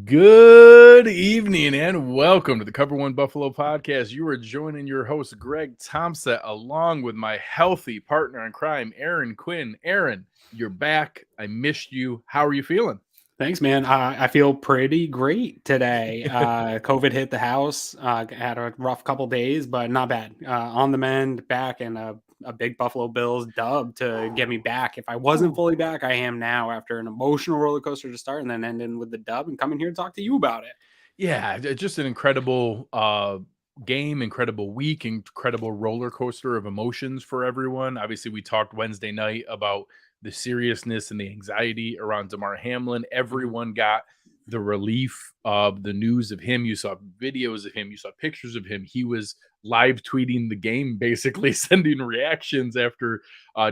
Good evening and welcome to the Cover One Buffalo podcast. You are joining your host, Greg Tompsett, along with my healthy partner in crime, Aaron Quinn. Aaron, you're back. I missed you. How are you feeling? Thanks, man. I feel pretty great today. COVID hit the house. Had a rough couple days, but not bad. On the mend, back, and a big Buffalo Bills dub to get me back. If I wasn't fully back, I am now after an emotional roller coaster to start and then ending with the dub and coming here to talk to you about it. Yeah, just an incredible game, incredible week, incredible roller coaster of emotions for everyone. Obviously, we talked Wednesday night about the seriousness and the anxiety around Damar Hamlin. Everyone got the relief of the news of him. You saw videos of him, you saw pictures of him. He was live tweeting the game, basically sending reactions after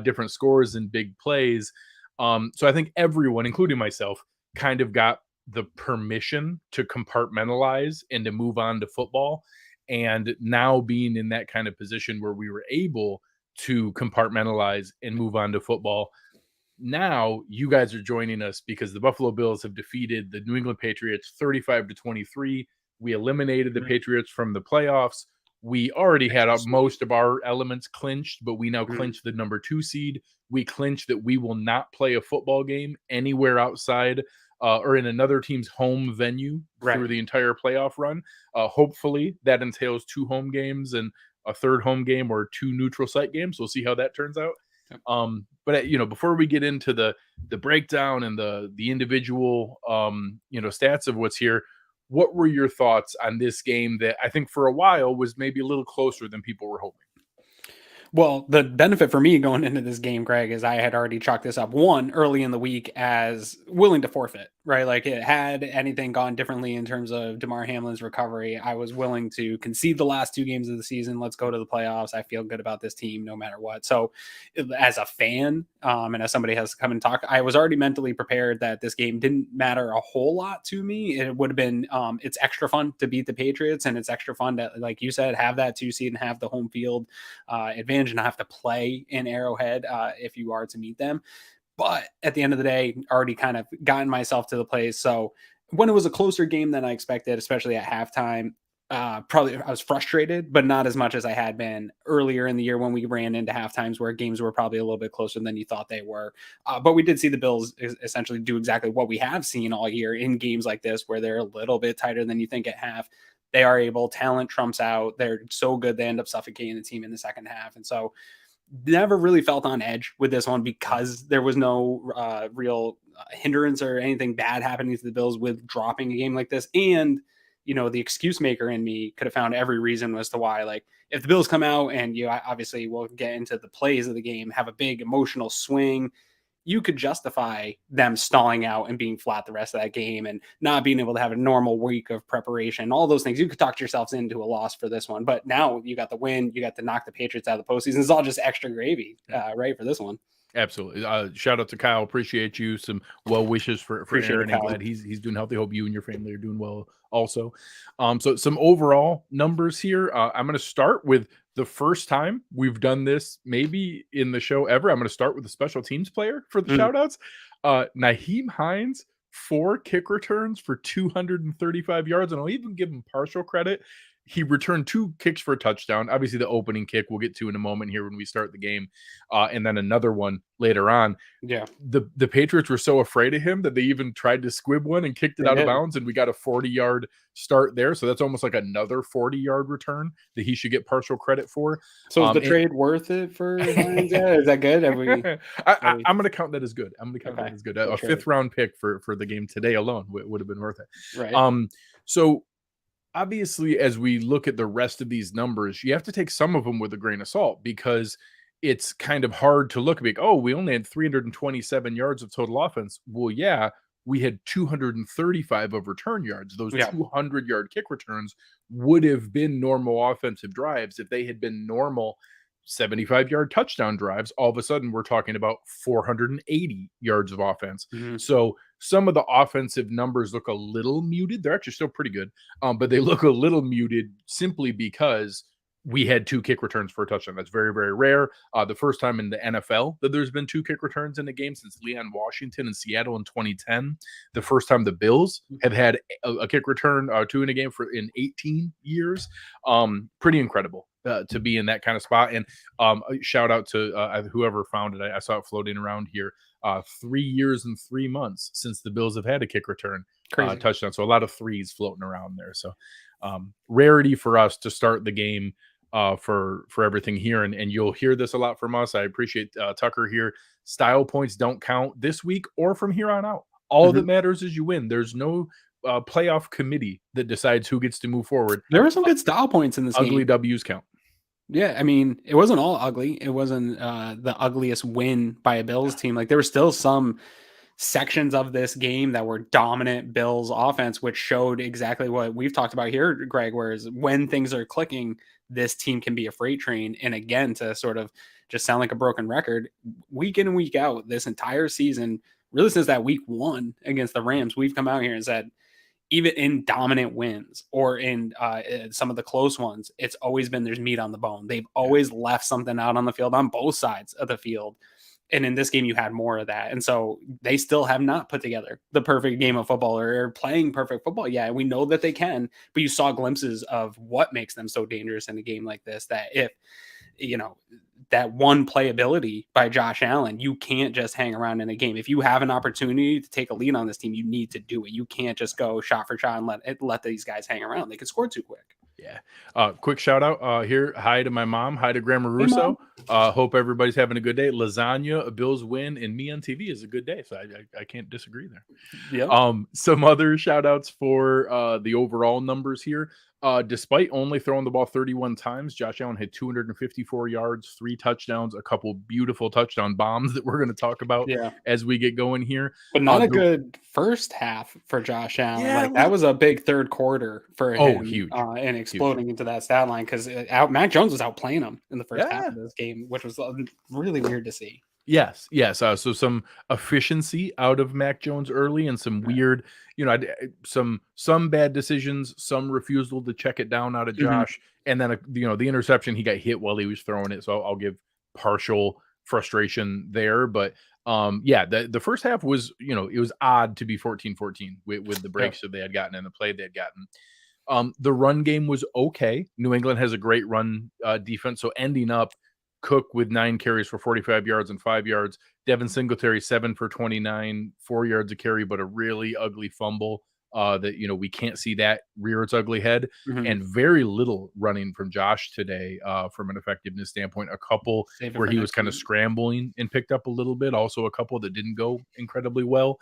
different scores and big plays. So I think everyone, including myself, kind of got the permission to compartmentalize and to move on to football. And now being in that kind of position where we were able to compartmentalize and move on to football, now you guys are joining us because the Buffalo Bills have defeated the New England Patriots 35-23. We eliminated the Patriots from the playoffs. We already had most of our elements clinched, but we now clinch the number 2 seed. We clinch that we will not play a football game anywhere outside or in another team's home venue through the entire playoff run. Hopefully that entails 2 home games and a third home game or 2 neutral site games. We'll see how that turns out. But before we get into the breakdown and the individual stats of what's here, what were your thoughts on this game that I think for a while was maybe a little closer than people were hoping? Well, the benefit for me going into this game, Greg, is I had already chalked this up early in the week as willing to forfeit, right? Like it had anything gone differently in terms of Damar Hamlin's recovery, I was willing to concede the last 2 games of the season. Let's go to the playoffs. I feel good about this team no matter what. So as a fan, and as somebody has come and talk, I was already mentally prepared that this game didn't matter a whole lot to me. It would have been, it's extra fun to beat the Patriots, and it's extra fun to, like you said, have that 2 seed and have the home field advantage and not have to play in Arrowhead if you are to meet them. But at the end of the day, already kind of gotten myself to the place. So when it was a closer game than I expected, especially at halftime, probably I was frustrated, but not as much as I had been earlier in the year when we ran into half times where games were probably a little bit closer than you thought they were. But we did see the Bills essentially do exactly what we have seen all year in games like this, where they're a little bit tighter than you think at half. They are able, talent trumps out. They're so good, they end up suffocating the team in the second half. And so never really felt on edge with this one because there was no real hindrance or anything bad happening to the Bills with dropping a game like this. And, the excuse maker in me could have found every reason as to why, like, if the Bills come out and obviously we'll get into the plays of the game, have a big emotional swing, you could justify them stalling out and being flat the rest of that game and not being able to have a normal week of preparation, all those things. You could talk yourselves into a loss for this one, but now you got the win, you got to knock the Patriots out of the postseason. It's all just extra gravy, right, for this one. Absolutely. Shout out to Kyle. Appreciate you. Some well wishes for Aaron, and glad he's doing healthy. Hope you and your family are doing well also. So some overall numbers here. I'm going to start with the first time we've done this maybe in the show ever. I'm going to start with the special teams player for the shout outs. Nyheim Hines, 4 kick returns for 235 yards, and I'll even give him partial credit. He returned 2 kicks for a touchdown. Obviously, the opening kick we'll get to in a moment here when we start the game, and then another one later on. Yeah, the Patriots were so afraid of him that they even tried to squib one and kicked it out of bounds, and we got a 40-yard start there. So that's almost like another 40-yard return that he should get partial credit for. So is the trade worth it for Hines? Is that good? I'm going to count that as good. I'm going to count that as good. A 5th-round pick for the game today alone would have been worth it. Right. So obviously, as we look at the rest of these numbers, you have to take some of them with a grain of salt because it's kind of hard to look like, oh, we only had 327 yards of total offense. Well, yeah, we had 235 of return yards. Those 200-yard kick returns would have been normal offensive drives if they had been normal 75-yard touchdown drives. All of a sudden, we're talking about 480 yards of offense. So some of the offensive numbers look a little muted. They're actually still pretty good, but they look a little muted simply because we had 2 kick returns for a touchdown. That's very, very rare. The first time in the NFL that there's been 2 kick returns in a game since Leon Washington in Seattle in 2010. The first time the Bills have had a kick return, 2 in a game in 18 years. Pretty incredible to be in that kind of spot. And shout out to whoever found it. I saw it floating around here. 3 years and 3 months since the Bills have had a kick return touchdown. So a lot of threes floating around there. So rarity for us to start the game for everything here. And you'll hear this a lot from us. I appreciate Tucker here. Style points don't count this week or from here on out. All that matters is you win. There's no playoff committee that decides who gets to move forward. There were some good style points in this game. Ugly W's count. Yeah, I mean, it wasn't all ugly. It wasn't the ugliest win by a Bills team. Like, there were still some sections of this game that were dominant Bills offense, which showed exactly what we've talked about here, Greg, whereas when things are clicking, this team can be a freight train. And again, to sort of just sound like a broken record, week in and week out, this entire season, really since that week 1 against the Rams, we've come out here and said, even in dominant wins or in some of the close ones, it's always been there's meat on the bone. They've always left something out on the field on both sides of the field. And in this game, you had more of that. And so they still have not put together the perfect game of football or playing perfect football. Yeah, we know that they can, but you saw glimpses of what makes them so dangerous in a game like this, that if, that one playability by Josh Allen, you can't just hang around in a game. If you have an opportunity to take a lead on this team, you need to do it. You can't just go shot for shot and let these guys hang around. They can score too quick. Yeah. Quick shout out here. Hi to my mom. Hi to Grandma Russo. Hope everybody's having a good day. Lasagna, a Bills win, and me on TV is a good day. So I can't disagree there. Yeah. Some other shout outs for the overall numbers here. Despite only throwing the ball 31 times, Josh Allen had 254 yards, 3 touchdowns, a couple beautiful touchdown bombs that we're going to talk about as we get going here. But not a good first half for Josh Allen. Yeah, that was a big third quarter for him. Huge. And exploding into that stat line because Mac Jones was outplaying him in the first half of this game, which was really weird to see. Yes. So some efficiency out of Mac Jones early and some weird, some bad decisions, some refusal to check it down out of Josh. And then, the interception, he got hit while he was throwing it. So I'll give partial frustration there. But the first half was, it was odd to be 14-14 with the breaks that they had gotten and the play they had gotten. The run game was okay. New England has a great run defense. So ending up Cook with 9 carries for 45 yards and 5 yards. Devin Singletary 7 for 29, 4 yards a carry, but a really ugly fumble that we can't see that rear its ugly head. And very little running from Josh today from an effectiveness standpoint. A couple where he was kind of scrambling and picked up a little bit. Also a couple that didn't go incredibly well.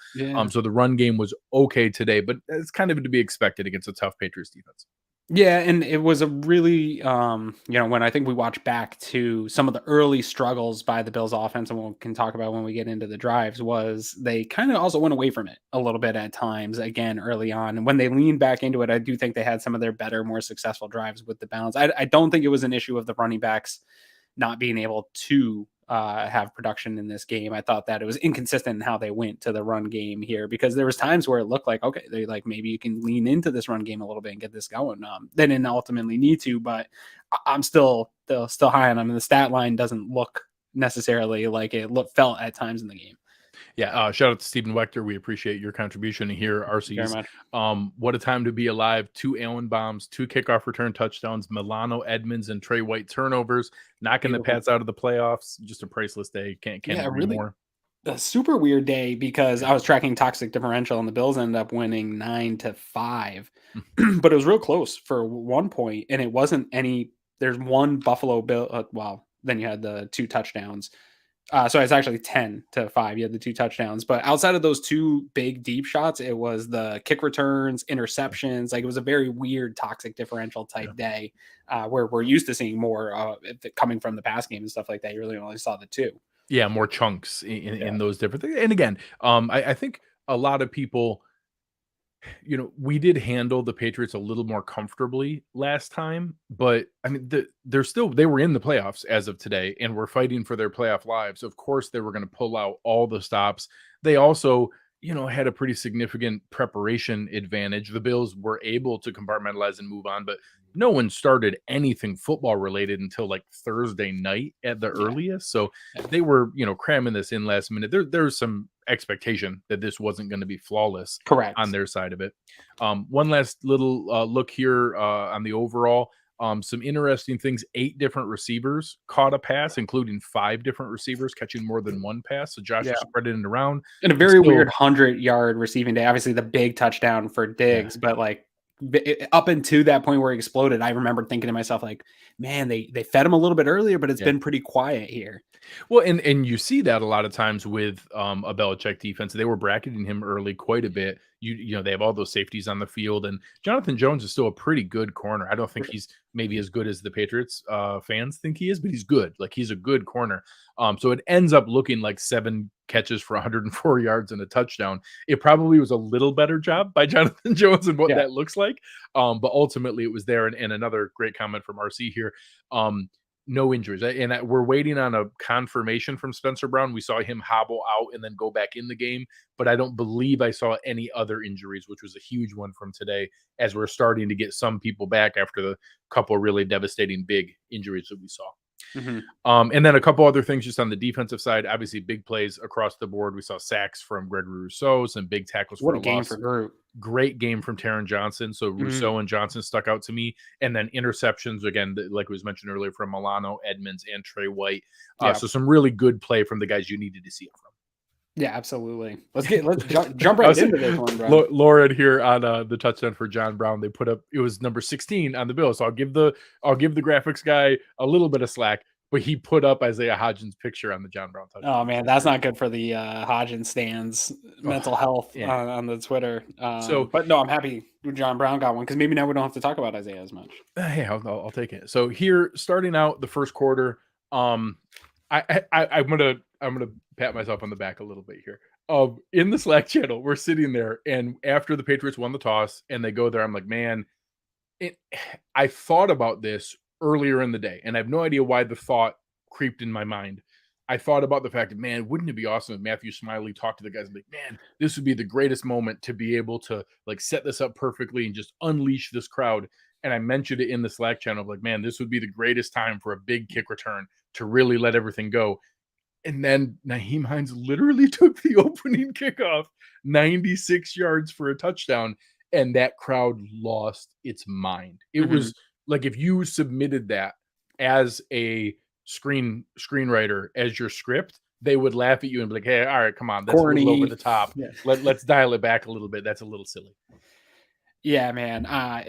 So the run game was okay today, but it's kind of to be expected against a tough Patriots defense. Yeah, and it was a really, when I think we watch back to some of the early struggles by the Bills offense, and we can talk about when we get into the drives, was they kind of also went away from it a little bit at times, again, early on. And when they leaned back into it, I do think they had some of their better, more successful drives with the balance. I don't think it was an issue of the running backs not being able to have production in this game. I thought that it was inconsistent in how they went to the run game here, because there was times where it looked like, okay, they maybe you can lean into this run game a little bit and get this going. They didn't ultimately need to, but I'm still high on them. And the stat line doesn't look necessarily like it felt at times in the game. Yeah, shout out to Stephen Wechter. We appreciate your contribution here, RC's. What a time to be alive. 2 Allen bombs, 2 kickoff return touchdowns, Milano, Edmonds, and Trey White turnovers, knocking the Pats out of the playoffs. Just a priceless day. Can't agree more. A super weird day, because I was tracking toxic differential and the Bills ended up winning 9-5, but it was real close for one point, and it wasn't any. There's one Buffalo Bill. Then you had the 2 touchdowns. So it's actually 10-5. You had the 2 touchdowns, but outside of those 2 big deep shots, it was the kick returns, interceptions. Like, it was a very weird toxic differential type day, where we're used to seeing more coming from the pass game and stuff like that. You really only saw the 2. Yeah, more chunks in those different things. And again, I think a lot of people, we did handle the Patriots a little more comfortably last time, but I mean, they were in the playoffs as of today and were fighting for their playoff lives. Of course, they were going to pull out all the stops. They also, had a pretty significant preparation advantage. The Bills were able to compartmentalize and move on, but no one started anything football related until like Thursday night at the Yeah. earliest. So Yeah. they were, cramming this in last minute. There's some expectation that this wasn't going to be flawless on Correct. their side of it. One last little look here on the overall. Some interesting things. 8 different receivers caught a pass, including 5 different receivers catching more than one pass. So Josh Yeah. is spreading it around. And a It's very weird still, 100-yard receiving day. Obviously, the big touchdown for yeah, Diggs, but like up into that point where he exploded, I remember thinking to myself, like, man, they fed him a little bit earlier, but it's yeah. been pretty quiet here. Well, and you see that a lot of times with a Belichick defense. They were bracketing him early quite a bit. They have all those safeties on the field, and Jonathan Jones is still a pretty good corner. I don't think he's maybe as good as the Patriots fans think he is, but he's good. Like, he's a good corner. So it ends up looking like 7 catches for 104 yards and a touchdown. It probably was a little better job by Jonathan Jones and what Yeah. that looks like. But ultimately it was there. And another great comment from RC here. No injuries. And we're waiting on a confirmation from Spencer Brown. We saw him hobble out and then go back in the game, but I don't believe I saw any other injuries, which was a huge one from today, as we're starting to get some people back after the couple really devastating big injuries that we saw. Mm-hmm. And then a couple other things just on the defensive side. Obviously, big plays across the board. We saw sacks from Gregory Rousseau, some big tackles What for a a game loss. for Group. Great game from Taron Johnson. So Mm-hmm. Rousseau and Johnson stuck out to me. And then interceptions, again, like was mentioned earlier, from Milano, Edmonds, and Trey White. Yeah. So some really good play from the guys you needed to see from. Yeah, absolutely. Let's jump right into this one, bro. Lauren here on the touchdown for John Brown. They put up, it was number 16 on the bill. So I'll give the graphics guy a little bit of slack, but he put up Isaiah Hodgins' picture on the John Brown touchdown. Oh man, that's not good for the Hodgins stands mental health yeah. on the Twitter. So, but no, I'm happy John Brown got one because maybe now we don't have to talk about Isaiah as much. Hey, I'll take it. So here, starting out the first quarter, I'm gonna pat myself on the back a little bit here. In the Slack channel, we're sitting there, and after the Patriots won the toss and they go there, I'm like, man, I thought about this earlier in the day, and I have no idea why the thought creeped in my mind. I thought about the fact that, man, wouldn't it be awesome if Matthew Smiley talked to the guys and be like, man, this would be the greatest moment to be able to like set this up perfectly and just unleash this crowd. And I mentioned it in the Slack channel, like, man, this would be the greatest time for a big kick return to really let everything go. And then Nyheim Hines literally took the opening kickoff 96 yards for a touchdown, and that crowd lost its mind. It was like if you submitted that as a screenwriter as your script, they would laugh at you and be like, hey, all right, come on, that's Corny. a little over the top. Yeah. Let's dial it back a little bit. That's a little silly. Yeah, man.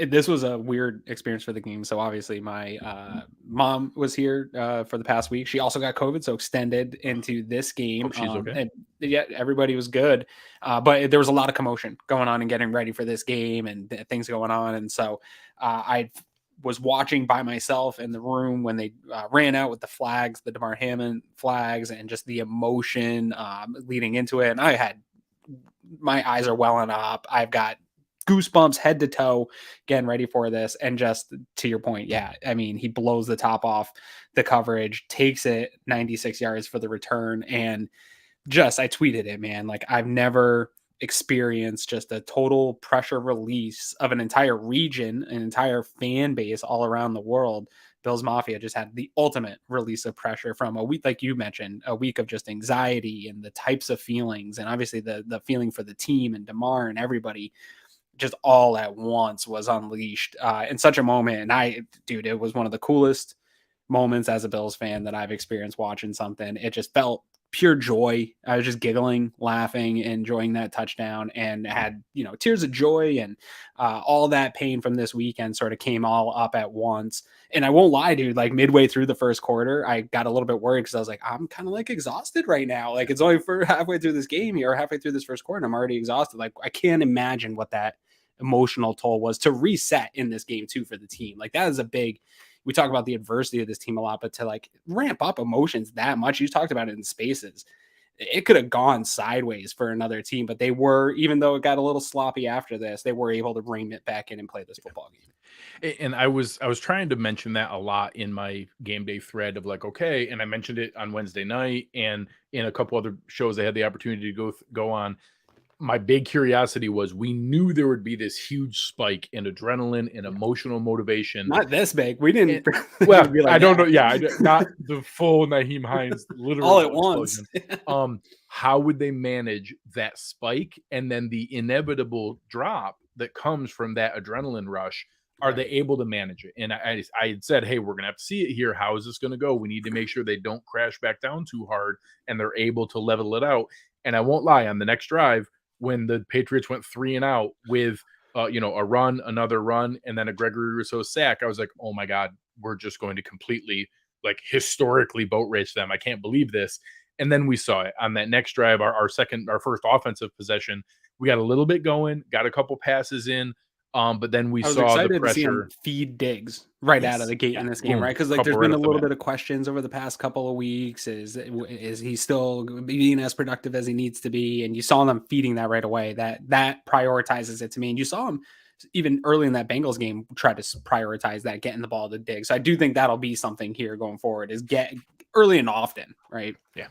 This was a weird experience for the game. So obviously my mom was here for the past week. She also got COVID, so extended into this game. Hope she's okay. And yeah, everybody was good. But there was a lot of commotion going on and getting ready for this game and things going on. And so I was watching by myself in the room when they ran out with the flags, the Damar Hamlin flags, and just the emotion leading into it. And my eyes are welling up. I've got goosebumps head to toe getting ready for this. And just to your point, yeah, I mean, he blows the top off the coverage, takes it 96 yards for the return. And just, I tweeted it, man. Like, I've never experienced just a total pressure release of an entire region, an entire fan base all around the world. Bills Mafia just had the ultimate release of pressure from a week, like you mentioned, a week of just anxiety and the types of feelings. And obviously the feeling for the team and Damar and everybody just all at once was unleashed in such a moment. And it was one of the coolest moments as a Bills fan that I've experienced watching something. It just felt pure joy. I was just giggling, laughing, enjoying that touchdown, and had, tears of joy, and all that pain from this weekend sort of came all up at once. And I won't lie, dude, like midway through the first quarter, I got a little bit worried because I was like, I'm kind of like exhausted right now. Like, it's only for halfway through this game here, or halfway through this first quarter, and I'm already exhausted. Like, I can't imagine what that emotional toll was to reset in this game too for the team. Like, that is we talk about the adversity of this team a lot, but to like ramp up emotions that much, you talked about it in Spaces, it could have gone sideways for another team, but they were, even though it got a little sloppy after this, they were able to rein it back in and play this football game. And I was trying to mention that a lot in my game day thread of like, okay. And I mentioned it on Wednesday night and in a couple other shows I had the opportunity to go on. my big curiosity was we knew there would be this huge spike in adrenaline and emotional motivation. Not this big. We didn't. Well, be like I don't that. know. Yeah, not the full Naheem Hines literal all at once. explosion. How would they manage that spike and then the inevitable drop that comes from that adrenaline rush? Are they able to manage it? And I had said, hey, we're going to have to see it here. How is this going to go? We need to make sure they don't crash back down too hard and they're able to level it out. And I won't lie, on the next drive, when the Patriots went 3 and out with a run, another run, and then a Gregory Rousseau sack, I was like, oh my God, we're just going to completely, like, historically boat race them. I can't believe this. And then we saw it on that next drive, our first offensive possession. We got a little bit going, got a couple passes in, but then we saw the pressure. To see him feed Diggs out of the gate in this game, right? Because there's been a little bit of questions over the past couple of weeks. Is he still being as productive as he needs to be? And you saw them feeding that right away. That prioritizes it to me. And you saw him even early in that Bengals game try to prioritize that, getting the ball to Diggs. So I do think that'll be something here going forward, is get early and often, right? Yeah.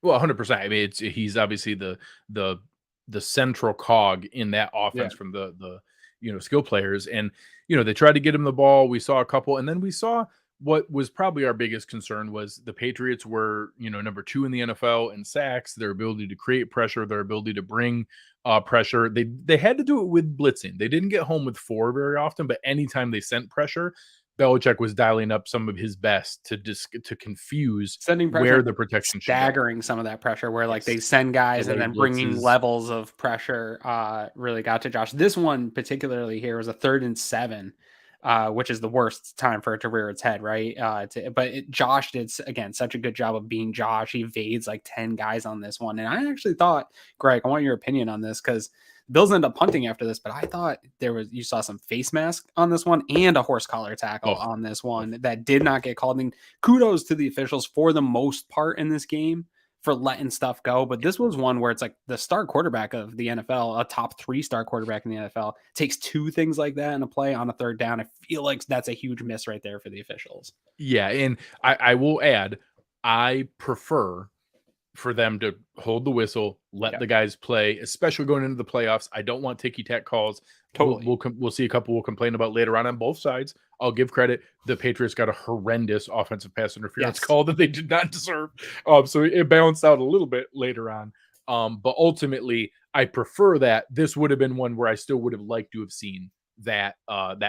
Well, 100%. I mean, he's obviously the central cog in that offense from the skill players. And, they tried to get him the ball. We saw a couple, and then we saw what was probably our biggest concern was the Patriots were, number 2 in the NFL in sacks, their ability to create pressure, their ability to bring pressure. They had to do it with blitzing. They didn't get home with 4 very often, but anytime they sent pressure, Belichick was dialing up some of his best to confuse sending pressure, where the protection staggering some of that pressure, where like they send guys and then bringing levels of pressure really got to Josh. This one particularly here was a 3rd and 7, which is the worst time for it to rear its head, right? Josh did, again, such a good job of being Josh. He evades like 10 guys on this one. And I actually thought, Greg, I want your opinion on this, because Bills end up punting after this, but I thought you saw some face mask on this one and a horse collar tackle on this one that did not get called. And kudos to the officials for the most part in this game for letting stuff go. But this was one where it's like the star quarterback of the NFL, a top 3 star quarterback in the NFL, takes 2 things like that in a play on a 3rd down. I feel like that's a huge miss right there for the officials. Yeah. And I will add, I prefer for them to hold the whistle, let the guys play, especially going into the playoffs. I don't want ticky-tack calls. Totally. We'll see a couple we'll complain about later on both sides. I'll give credit. The Patriots got a horrendous offensive pass interference call that they did not deserve. So it balanced out a little bit later on. But ultimately, I prefer that. This would have been one where I still would have liked to have seen that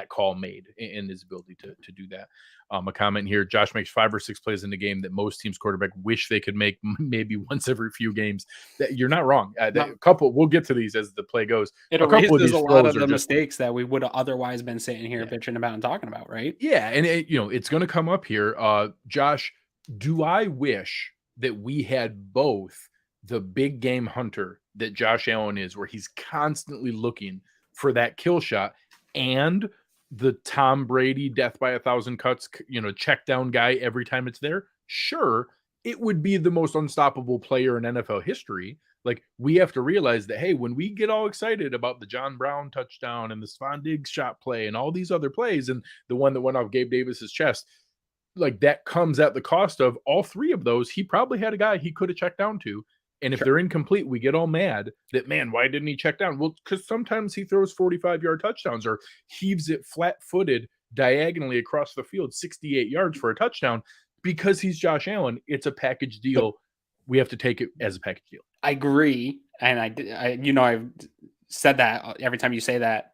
call made in his ability to do that. A comment here: Josh makes 5 or 6 plays in the game that most teams' quarterback wish they could make maybe once every few games. That you're not wrong. A couple, we'll get to these as the play goes. It erases a lot of the mistakes that we would have otherwise been sitting here bitching about and talking about, right? Yeah, and it's going to come up here. Josh, do I wish that we had both the big game hunter that Josh Allen is, where he's constantly looking for that kill shot, and the Tom Brady death by 1,000 cuts, check down guy every time it's there? Sure, it would be the most unstoppable player in NFL history. Like, we have to realize that, hey, when we get all excited about the John Brown touchdown and the Stephon Diggs shot play and all these other plays and the one that went off Gabe Davis's chest, like, that comes at the cost of all 3 of those. He probably had a guy he could have checked down to. And if they're incomplete, we get all mad that, man, why didn't he check down? Well, because sometimes he throws 45-yard touchdowns or heaves it flat-footed diagonally across the field 68 yards for a touchdown. Because he's Josh Allen, it's a package deal. We have to take it as a package deal. I agree. And I've said that every time you say that,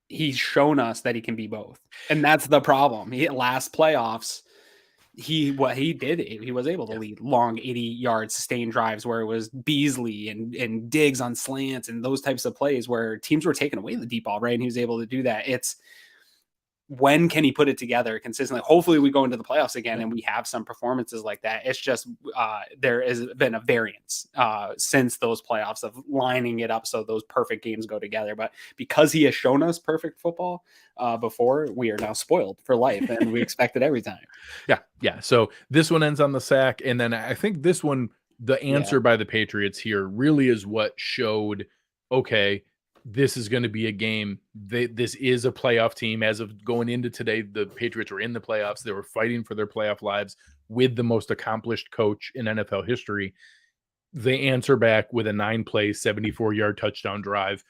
he's shown us that he can be both. And that's the problem. Last playoffs, he was able to lead long 80-yard sustained drives where it was Beasley and Diggs on slants and those types of plays where teams were taking away the deep ball, right? And he was able to do that. It's, when can he put it together consistently? Hopefully we go into the playoffs again and we have some performances like that. It's just there has been a variance since those playoffs of lining it up so those perfect games go together. But because he has shown us perfect football before, we are now spoiled for life and we expect it every time. Yeah. So this one ends on the sack. And then I think this one, the answer by the Patriots here really is what showed, okay, this is going to be a game. This is a playoff team. As of going into today, the Patriots were in the playoffs. They were fighting for their playoff lives with the most accomplished coach in NFL history. They answer back with a 9-play, 74-yard touchdown drive,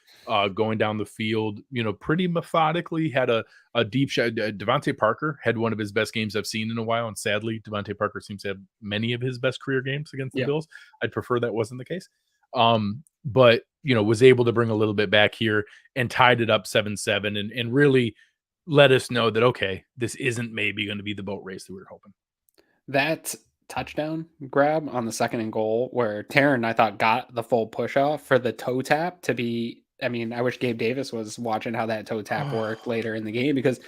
going down the field, pretty methodically. Had a deep shot. Devontae Parker had one of his best games I've seen in a while, and sadly, Devontae Parker seems to have many of his best career games against the Yeah. Bills. I'd prefer that wasn't the case. But was able to bring a little bit back here and tied it up 7-7 and really let us know that, okay, this isn't maybe going to be the boat race that we were hoping. That touchdown grab on the 2nd and goal where Taryn, I thought, got the full push off for the toe tap to be. I mean, I wish Gabe Davis was watching how that toe tap worked later in the game, because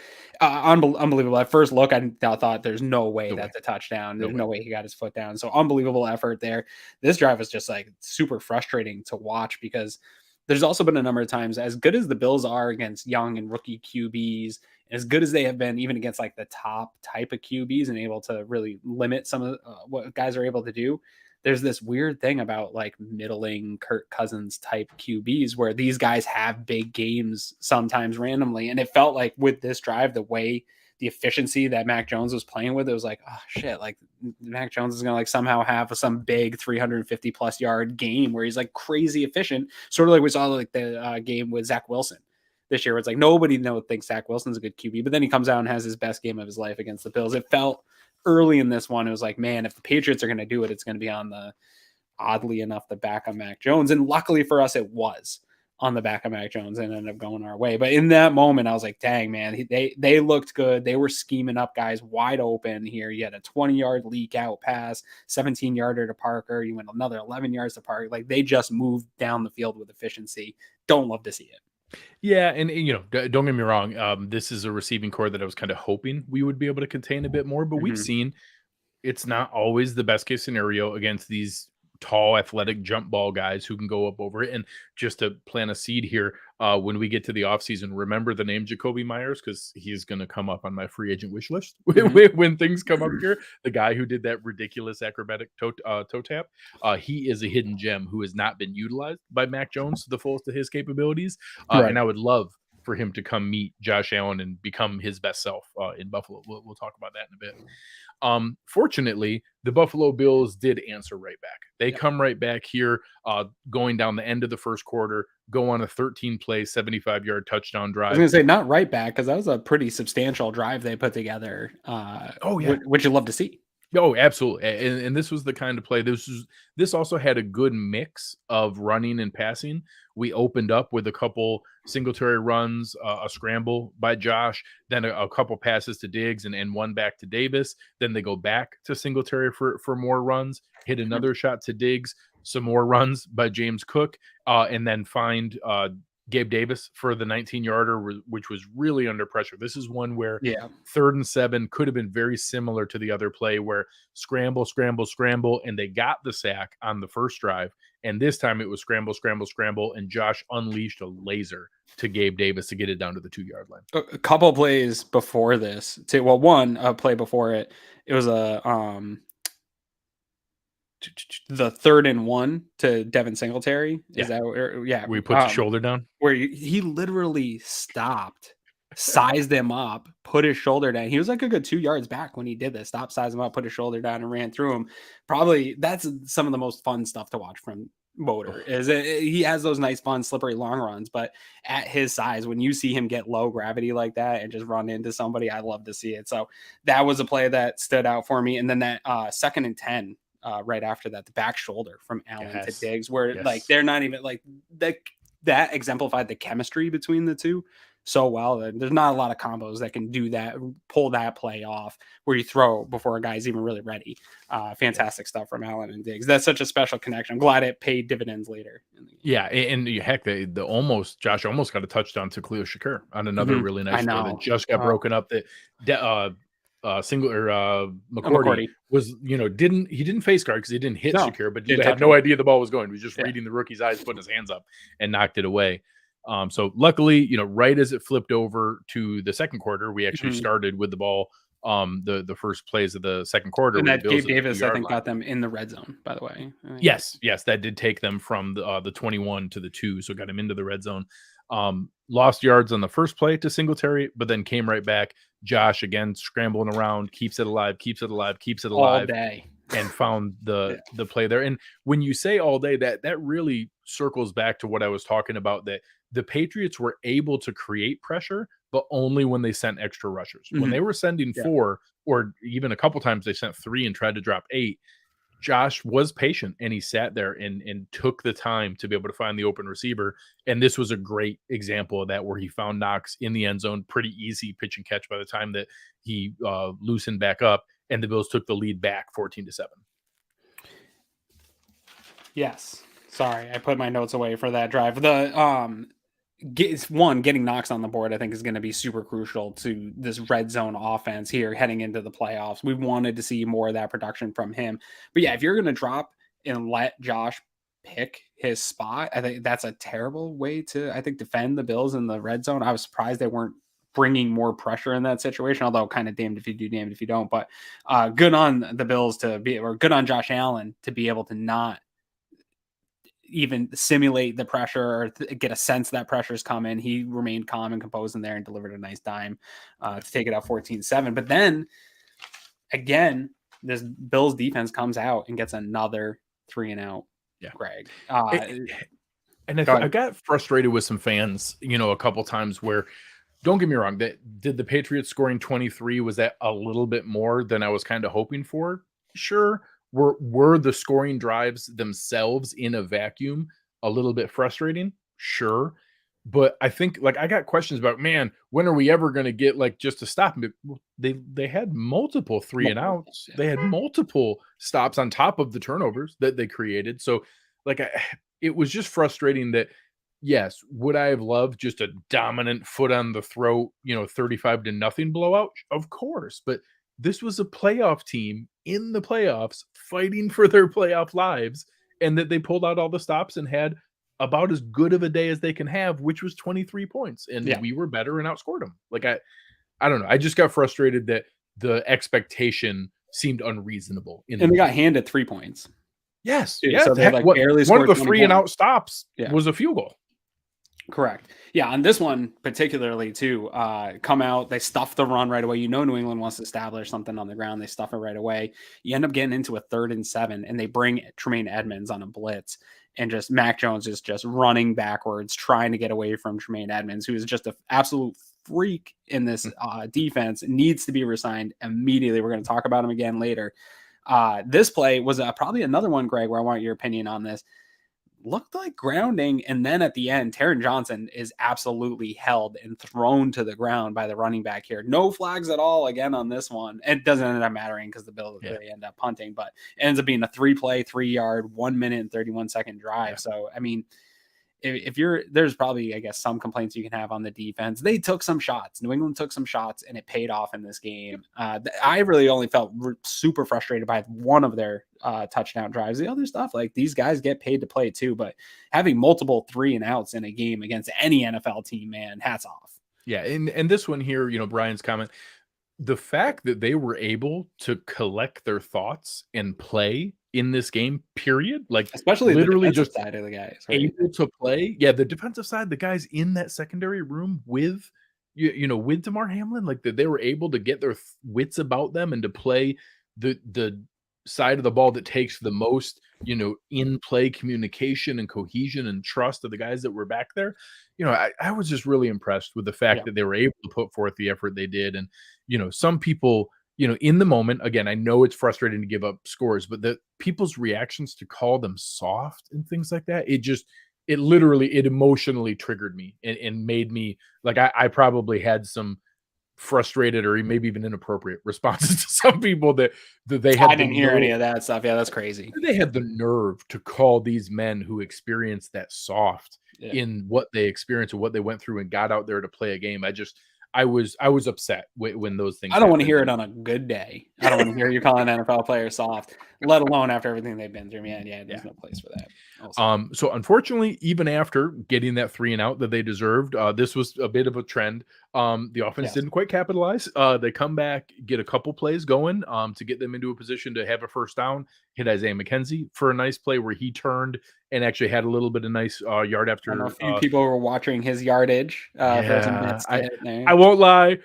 unbelievable. At first look, I thought there's no way that's a touchdown. There's no way he got his foot down. So unbelievable effort there. This drive was just like super frustrating to watch, because there's also been a number of times, as good as the Bills are against young and rookie QBs, as good as they have been even against like the top type of QBs and able to really limit some of what guys are able to do, there's this weird thing about like middling Kirk Cousins type QBs where these guys have big games sometimes randomly. And it felt like with this drive, the way the efficiency that Mac Jones was playing with, it was like, oh shit, like Mac Jones is going to like somehow have some big 350 plus yard game where he's like crazy efficient. Sort of like we saw like the game with Zach Wilson this year, where it's like nobody thinks Zach Wilson's a good QB, but then he comes out and has his best game of his life against the Bills. It felt early in this one, it was like, man, if the Patriots are going to do it, it's going to be on the, oddly enough, the back of Mac Jones. And luckily for us, it was on the back of Mac Jones and ended up going our way. But in that moment, I was like, dang, man, they looked good. They were scheming up guys wide open here. You had a 20-yard leak out pass, 17-yarder to Parker. You went another 11 yards to Parker. Like, they just moved down the field with efficiency. Don't love to see it. Yeah, and don't get me wrong. This is a receiving core that I was kind of hoping we would be able to contain a bit more, but we've seen it's not always the best case scenario against these tall, athletic jump ball guys who can go up over it. And just to plant a seed here, when we get to the offseason, remember the name Jacoby Myers, because he's going to come up on my free agent wish list when things come up here. The guy who did that ridiculous acrobatic toe tap, he is a hidden gem who has not been utilized by Mac Jones to the fullest of his capabilities. Right. And I would love for him to come meet Josh Allen and become his best self in Buffalo. We'll talk about that in a bit. Fortunately, the Buffalo Bills did answer right back. They come right back here, going down the end of the first quarter, go on a 13-play, 75-yard touchdown drive. I was going to say not right back, because that was a pretty substantial drive they put together. Which you love to see. Oh, absolutely. And this was the kind of play. This also had a good mix of running and passing. We opened up with a couple Singletary runs, a scramble by Josh, then a couple passes to Diggs and one back to Davis. Then they go back to Singletary for more runs, hit another shot to Diggs, some more runs by James Cook, and then find Gabe Davis for the 19-yarder, which was really under pressure. This is one where 3rd and 7 could have been very similar to the other play where scramble, and they got the sack on the first drive. And this time it was scramble, and Josh unleashed a laser to Gabe Davis to get it down to the 2-yard line. A couple plays before this, one play before it, it was the 3rd and 1 to Devin Singletary. Is that where we put the shoulder down? Where he literally stopped, sized him up, put his shoulder down. He was like a good 2 yards back when he did this. Stopped, sized him up, put his shoulder down, and ran through him. Probably that's some of the most fun stuff to watch from Motor. He has those nice, fun, slippery long runs, but at his size, when you see him get low gravity like that and just run into somebody, I love to see it. So that was a play that stood out for me. And then that 2nd and 10. Right after that, the back shoulder from Allen to Diggs, where like they're not even like that exemplified the chemistry between the two so well. There's not a lot of combos that can do that, pull that play off where you throw before a guy's even really ready. Fantastic stuff from Allen and Diggs. That's such a special connection. I'm glad it paid dividends later. Yeah, and heck, Josh almost got a touchdown to Khalil Shakir on another really nice play that just got broken up. McCourty was, didn't face guard because he didn't hit Shakir, but he had no idea the ball was going. He was just reading the rookie's eyes, putting his hands up and knocked it away. So luckily, right as it flipped over to the second quarter, we actually started with the ball. The first plays of the second quarter. And that Gabe Davis, I think, got them in the red zone, by the way. Yes, that did take them from the 21 to the 2, so got him into the red zone. Lost yards on the first play to Singletary, but then came right back. Josh again scrambling around, keeps it alive all day. and found Yeah. the play there. And when you say all day, that really circles back to what I was talking about, that the Patriots were able to create pressure, but only when they sent extra rushers. When Mhm. they were sending Yeah. 4, or even a couple times they sent 3 and tried to drop 8, Josh was patient and he sat there and took the time to be able to find the open receiver. And this was a great example of that, where he found Knox in the end zone, pretty easy pitch and catch by the time that he loosened back up, and the Bills took the lead back 14-7. Yes. Sorry, I put my notes away for that drive. Getting Knox on the board, I think, is going to be super crucial to this red zone offense here heading into the playoffs. We wanted to see more of that production from him. But yeah, if you're going to drop and let Josh pick his spot, I think that's a terrible way to, I think, defend the Bills in the red zone. I was surprised they weren't bringing more pressure in that situation, although kind of damned if you do, damned if you don't. But good on the Bills or good on Josh Allen to be able to not even simulate the pressure or get a sense that pressure is coming. He remained calm and composed in there and delivered a nice dime to take it out 14-7. But then again, this Bills defense comes out and gets another 3-and-out. Yeah. Greg. And I got frustrated with some fans, a couple times where, don't get me wrong, that did the Patriots scoring 23, was that a little bit more than I was kind of hoping for? Sure. Were the scoring drives themselves in a vacuum a little bit frustrating? Sure. But I think, like, I got questions about, man, when are we ever going to get just to stop them? They had multiple 3-and-outs. They had multiple stops on top of the turnovers that they created. So it was just frustrating that, yes, would I have loved just a dominant foot on the throat, 35-0 blowout? Of course. But this was a playoff team in the playoffs fighting for their playoff lives, and that they pulled out all the stops and had about as good of a day as they can have, which was 23 points. And we were better and outscored them. I don't know. I just got frustrated that the expectation seemed unreasonable. And they got handed 3 points. Yes. Dude, yes. so they barely one of scored the 3-and-out stops was a field goal. Correct. Yeah, on this one particularly too, come out, they stuff the run right away. New England wants to establish something on the ground. They stuff it right away. You end up getting into a 3rd and 7, and they bring Tremaine Edmonds on a blitz, and just Mac Jones is just running backwards, trying to get away from Tremaine Edmonds, who is just an absolute freak in this defense, needs to be resigned immediately. We're going to talk about him again later. This play was probably another one, Greg, where I want your opinion on this. Looked like grounding, and then at the end, Taron Johnson is absolutely held and thrown to the ground by the running back here. No flags at all again on this one. It doesn't end up mattering because the Bills they end up punting, but it ends up being a 3-play, 3-yard, 1 minute and 31-second drive. Yeah. So I mean, there's probably, I guess, some complaints you can have on the defense. They took some shots. New England took some shots, and it paid off in this game. I really only felt super frustrated by one of their touchdown drives. The other stuff, like, these guys get paid to play too, but having multiple 3-and-outs in a game against any NFL team, man, hats off. Yeah, and this one here, Brian's comment, the fact that they were able to collect their thoughts and play in this game, period, especially literally the just side of the guys, right? Able to play. Yeah, the defensive side, the guys in that secondary room with with Damar Hamlin, that they were able to get their wits about them and to play the side of the ball that takes the most in play communication and cohesion and trust of the guys that were back there. I was just really impressed with the fact that they were able to put forth the effort they did. And some people, in the moment, again, I know it's frustrating to give up scores, but the people's reactions to call them soft and things like that, it emotionally triggered me and made me I probably had some frustrated or maybe even inappropriate responses to some people that they had. I didn't hear any of that stuff. Yeah, that's crazy. They had the nerve to call these men who experienced that soft in what they experienced and what they went through and got out there to play a game. I was upset when those things. I don't want to hear it on a good day. I don't want to hear you calling an NFL player soft, let alone after everything they've been through. Man, there's no place for that. Also. So unfortunately, even after getting that 3-and-out that they deserved, this was a bit of a trend. The offense didn't quite capitalize. They come back, get a couple plays going to get them into a position to have a first down, hit Isaiah McKenzie for a nice play where he turned and actually had a little bit of nice yard after. I know a few people were watching his yardage. For some bits I won't lie.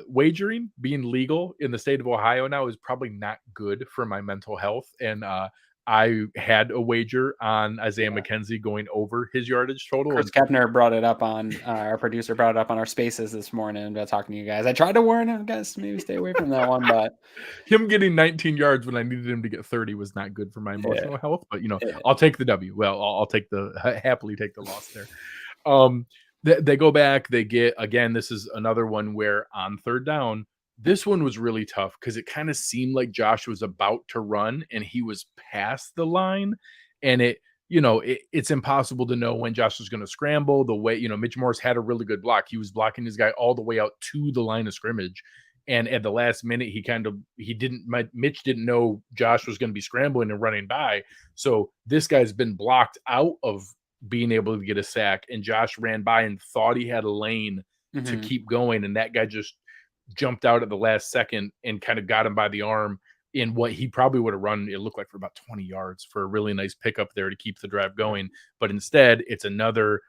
Wagering being legal in the state of Ohio now is probably not good for my mental health. And I had a wager on Isaiah McKenzie going over his yardage total. Chris Kepner brought it up on our producer brought it up on our spaces this morning about talking to you guys. I tried to warn him, guys, maybe stay away from that one, but him getting 19 yards when I needed him to get 30 was not good for my emotional health. But I'll take the W. Well, I'll happily take the loss there. They go back, they get, again, this is another one where on third down, this one was really tough because it kind of seemed like Josh was about to run and he was past the line. And it's impossible to know when Josh was going to scramble. The way, Mitch Morse had a really good block. He was blocking his guy all the way out to the line of scrimmage. And at the last minute, Mitch didn't know Josh was going to be scrambling and running by. So this guy's been blocked out of being able to get a sack, and Josh ran by and thought he had a lane to keep going, and that guy just jumped out at the last second and kind of got him by the arm in what he probably would have run, it looked like, for about 20 yards for a really nice pickup there to keep the drive going. But instead, it's another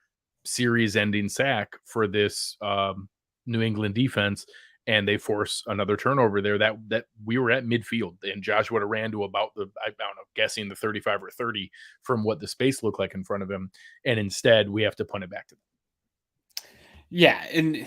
series-ending sack for this New England defense, and they force another turnover there that we were at midfield, and Josh would have ran to about guessing the 35 or 30 from what the space looked like in front of him. And instead we have to punt it back to them. Yeah. And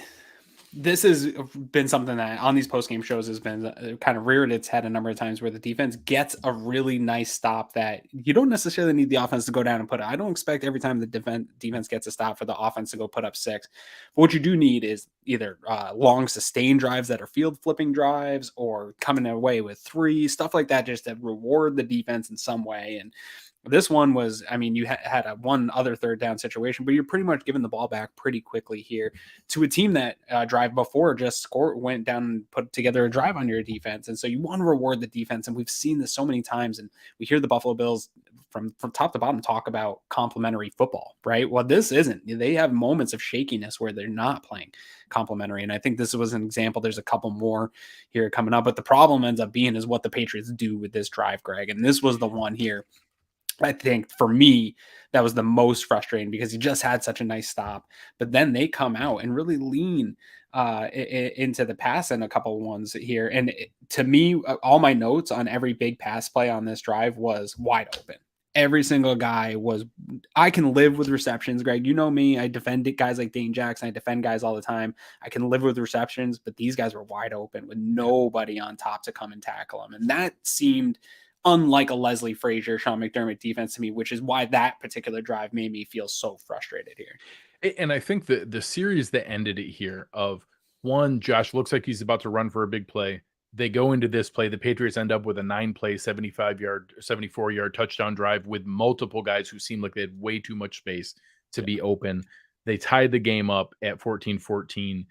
this has been something that on these post-game shows has been kind of reared its head a number of times, where the defense gets a really nice stop that you don't necessarily need the offense to go down and put it. I don't expect every time the defense gets a stop for the offense to go put up 6. But what you do need is either long sustained drives that are field flipping drives, or coming away with 3, stuff like that, just to reward the defense in some way. And this one was, you had a one other third down situation, but you're pretty much giving the ball back pretty quickly here to a team that drive before just went down and put together a drive on your defense. And so you want to reward the defense. And we've seen this so many times, and we hear the Buffalo Bills from top to bottom talk about complementary football, right? Well, this isn't. They have moments of shakiness where they're not playing complementary. And I think this was an example. There's a couple more here coming up, but the problem ends up being is what the Patriots do with this drive, Greg. And this was the one here, I think, for me, that was the most frustrating, because he just had such a nice stop, but then they come out and really lean into the pass in a couple of ones here. And to me, all my notes on every big pass play on this drive was wide open. Every single guy was, I can live with receptions, Greg. You know me, I defend guys like Dane Jackson. I defend guys all the time. I can live with receptions, but these guys were wide open with nobody on top to come and tackle them. And that seemed unlike a Leslie Frazier, Sean McDermott defense to me, which is why that particular drive made me feel so frustrated here. And I think the series that ended it here of one, Josh looks like he's about to run for a big play. They go into this play. The Patriots end up with a 9-play, 74-yard touchdown drive with multiple guys who seemed like they had way too much space to be open. They tied the game up at 14-14.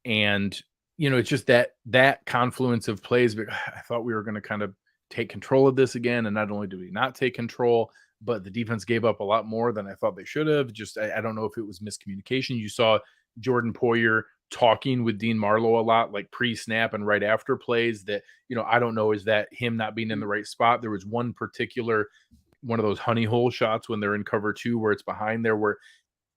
And, it's just that confluence of plays. But I thought we were going to kind of take control of this again. And not only do we not take control, but the defense gave up a lot more than I thought they should have. Just, I don't know if it was miscommunication. You saw Jordan Poyer talking with Dean Marlowe a lot, like pre-snap and right after plays that, I don't know, is that him not being in the right spot? There was one of those honey hole shots when they're in cover 2 where it's behind there, where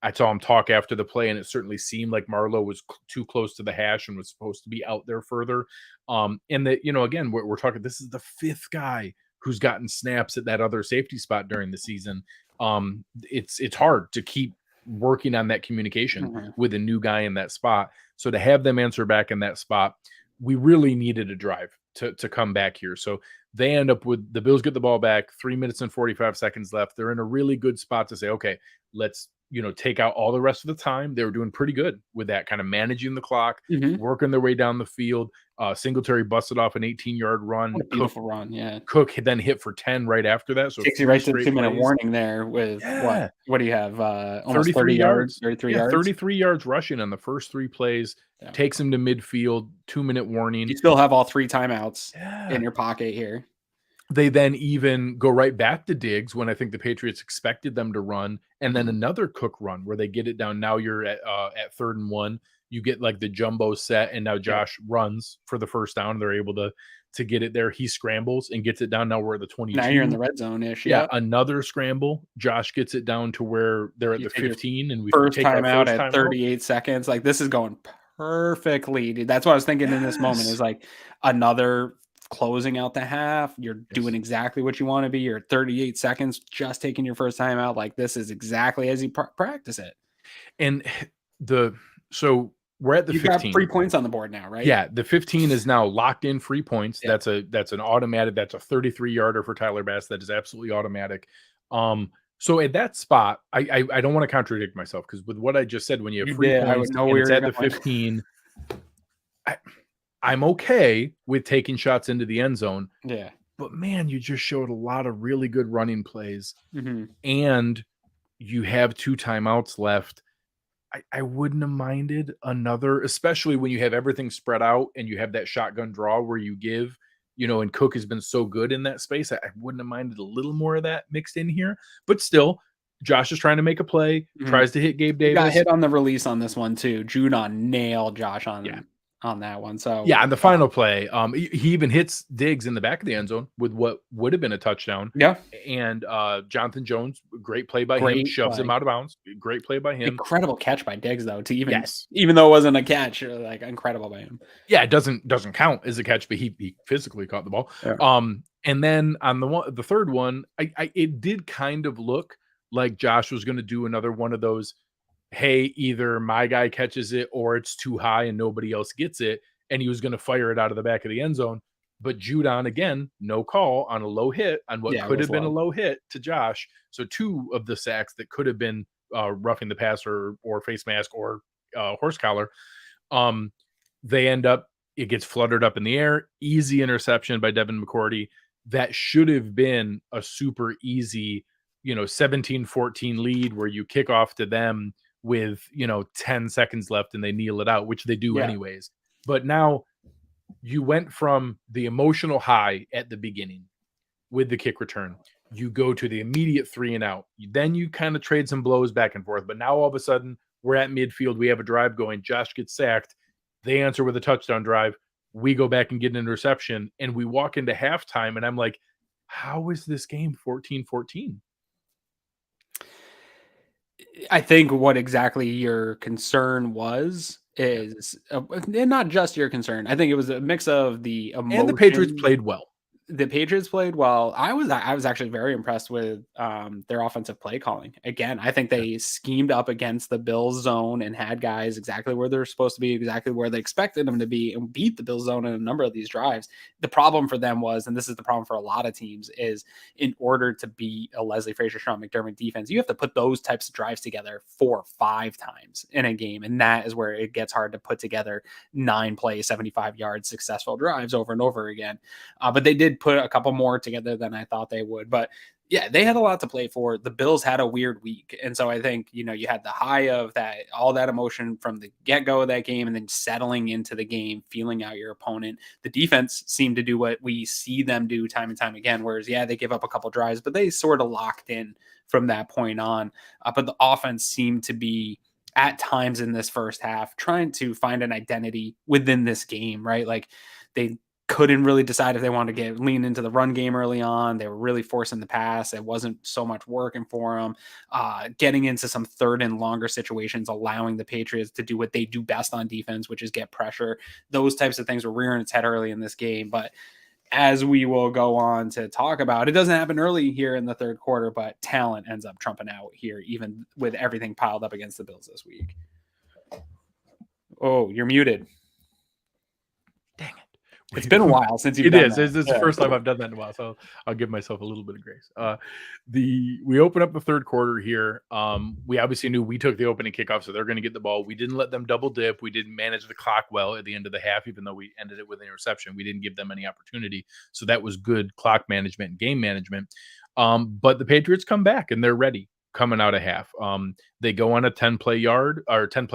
I saw him talk after the play, and it certainly seemed like Marlowe was too close to the hash and was supposed to be out there further. And that, again, we're talking, this is the 5th guy who's gotten snaps at that other safety spot during the season. It's hard to keep working on that communication with a new guy in that spot. So to have them answer back in that spot, we really needed a drive to come back here. So they end up with, the Bills get the ball back, 3 minutes and 45 seconds left. They're in a really good spot to say, okay, let's take out all the rest of the time. They were doing pretty good with that, kind of managing the clock, working their way down the field. Singletary busted off an 18-yard run. What a beautiful run, yeah. Cook then hit for 10 right after that. So takes you right to the 2-minute warning there with what do you have? Almost 30 yards, 33 yards. 33 yards rushing on the first 3 plays. Yeah. Takes him to midfield, 2-minute warning. You still have all 3 timeouts in your pocket here. They then even go right back to Diggs when I think the Patriots expected them to run, and then another Cook run where they get it down. Now you're at 3rd and 1. You get like the jumbo set, and now Josh runs for the first down. They're able to get it there. He scrambles and gets it down. Now we're at the 22. Now you're in the red zone-ish. Yeah, another scramble. Josh gets it down to where they're at the 15, and we first take time our out first at 38 seconds. Like, this is going perfectly, dude. That's what I was thinking in this moment is Yes. like another closing out the half. You're doing Yes. exactly what you want to be. You're 38 seconds just taking your first time out. Like this is exactly as you practice it. And so we're at the You got 15. 3 points on the board now, right? Yeah, the 15 is now locked in free points. Yeah. That's an automatic. That's a 33 yarder for Tyler Bass. That is absolutely automatic. So at that spot, I don't want to contradict myself because with what I just said, when you have You free did. I points would know and where it's you're at the going. 15, I'm okay with taking shots into the end zone. Yeah. But man, you just showed a lot of really good running plays, Mm-hmm. and you have 2 timeouts left. I wouldn't have minded another, especially when you have everything spread out and you have that shotgun draw where you give, and Cook has been so good in that space. I wouldn't have minded a little more of that mixed in here. But still, Josh is trying to make a play, Mm-hmm. tries to hit Gabe You got Davis. hit on the release on this one too. Judon nailed Josh Yeah. on that one. So Yeah, on the final play, he even hits Diggs in the back of the end zone with what would have been a touchdown. yeah, And Jonathan Jones, great play by him, great shoves him play. out of bounds. Great play by him. Incredible catch by Diggs though. To Yes. even though it wasn't a catch, like incredible by him. Yeah, it doesn't count as a catch, but he physically caught the ball. Yeah. And then on the third one, it did kind of look like Josh was going to do another one of those. Hey, either my guy catches it or it's too high and nobody else gets it, and he was going to fire it out of the back of the end zone. But Judon again, no call on a low hit on what Yeah, it could was have been a low. low hit to Josh. So 2 of the sacks that could have been roughing the passer or face mask or horse collar. They end up, it gets fluttered up in the air. Easy interception by Devin McCourty. That should have been a super easy, 17-14 lead where you kick off to them with, 10 seconds left and they kneel it out, which they do Yeah. anyways. But now you went from the emotional high at the beginning with the kick return. You go to the immediate 3 and out. Then you kind of trade some blows back and forth. But now all of a sudden, we're at midfield. We have a drive going. Josh gets sacked. They answer with a touchdown drive. We go back and get an interception. And we walk into halftime. And I'm like, how is this game 14-14? I think what exactly your concern was is and not just your concern. I think it was a mix of the emotion. And the Patriots played well. The Patriots played well. I was actually very impressed with their offensive play calling. Again, I think they schemed up against the Bills zone and had guys exactly where they're supposed to be, exactly where they expected them to be, and beat the Bills zone in a number of these drives. The problem for them was, and this is the problem for a lot of teams, is in order to beat a Leslie Frazier, Sean McDermott defense, you have to put those types of drives together 4 or 5 times in a game, and that is where it gets hard to put together 9 play, 75-yard successful drives over and over again. But they did put a couple more together than I thought they would. But yeah, they had a lot to play for. The Bills had a weird week. And so I think, you had the high of that, all that emotion from the get-go of that game, and then settling into the game, feeling out your opponent. The defense seemed to do what we see them do time and time again, whereas, yeah, they give up a couple drives, but they sort of locked in from that point on. But the offense seemed to be, at times in this first half, trying to find an identity within this game, right? Like they couldn't really decide if they wanted to lean into the run game early on. They were really forcing the pass. It wasn't so much working for them. Getting into some third and longer situations, allowing the Patriots to do what they do best on defense, which is get pressure. Those types of things were rearing its head early in this game. But as we will go on to talk about, it doesn't happen early here in the third quarter, but talent ends up trumping out here, even with everything piled up against the Bills this week. Oh, you're muted. Dang it. It's been a while since you've done that. It is. It's the first time I've done that in a while, so I'll give myself a little bit of grace. We open up the third quarter here. We obviously knew we took the opening kickoff, so they're going to get the ball. We didn't let them double dip. We didn't manage the clock well at the end of the half, even though we ended it with an interception. We didn't give them any opportunity, so that was good clock management and game management. But the Patriots come back and they're ready coming out of half. They go on a 10-play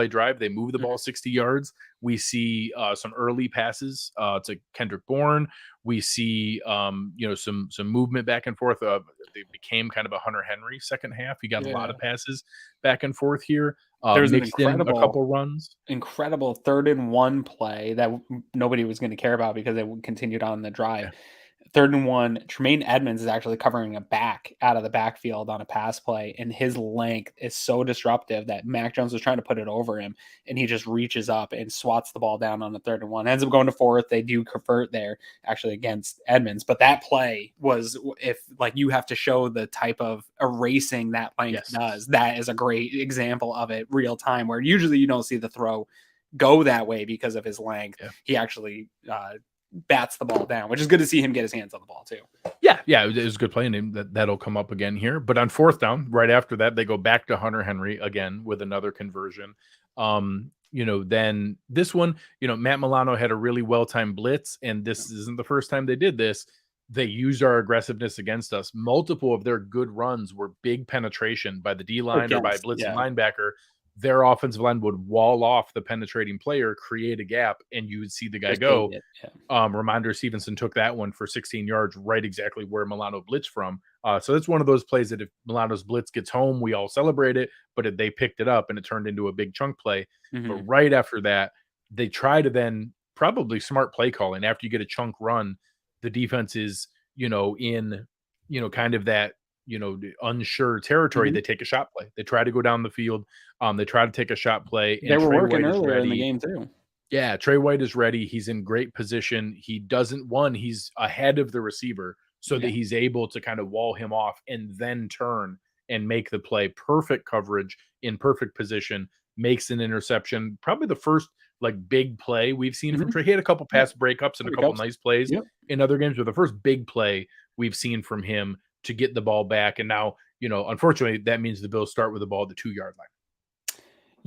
drive. They move the ball 60 yards. We see some early passes to Kendrick Bourne. We see some movement back and forth. They became kind of a Hunter Henry second half. He got a lot of passes back and forth here. There's an mixed in a couple runs. Incredible 3rd and 1 play that nobody was going to care about because it continued on the drive. 3rd and 1, Tremaine Edmonds is actually covering a back out of the backfield on a pass play, and his length is so disruptive that Mac Jones was trying to put it over him, and he just reaches up and swats the ball down on the 3rd and 1. Ends up going to 4th. They do convert there actually against Edmonds, but that play was, if like you have to show the type of erasing that length does, that is a great example of it real time, where usually you don't see the throw go that way because of his length. He actually bats the ball down, which is good to see him get his hands on the ball too. Yeah, it was a good play, and that'll come up again here. But on 4th down, right after that, they go back to Hunter Henry again with another conversion. Then this one, Matt Milano had a really well-timed blitz, and this isn't the first time they did this. They used our aggressiveness against us. Multiple of their good runs were big penetration by the D-line or by blitzing linebacker. Their offensive line would wall off the penetrating player, create a gap, and you would see the guy go. Ramondre Stevenson took that one for 16 yards, right exactly where Milano blitzed from. So that's one of those plays that if Milano's blitz gets home, we all celebrate it, but they picked it up and it turned into a big chunk play. But right after that, they try to then probably smart play calling. After you get a chunk run, the defense is, in, kind of that, unsure territory. They take a shot play. They try to go down the field. They try to take a shot play. And they were working earlier in the game too. Yeah, Trey White is ready. He's in great position. He's ahead of the receiver so that he's able to kind of wall him off and then turn and make the play. Perfect coverage in perfect position, makes an interception. Probably the first big play we've seen from Trey. He had a couple pass breakups and a couple nice plays in other games, but the first big play we've seen from him to get the ball back. And now, unfortunately, that means the Bills start with the ball at the 2-yard line.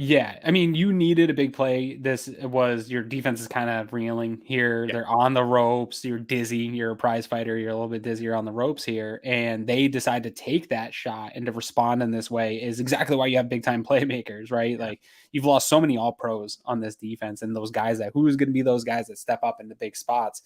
Yeah, I mean, you needed a big play. This was your defense is kind of reeling here. They're on the ropes. You're dizzy. You're a prize fighter. You're a little bit dizzier on the ropes here. And they decide to take that shot and to respond in this way is exactly why you have big time playmakers, right? Like you've lost so many all pros on this defense and those guys who is going to be those guys that step up in the big spots.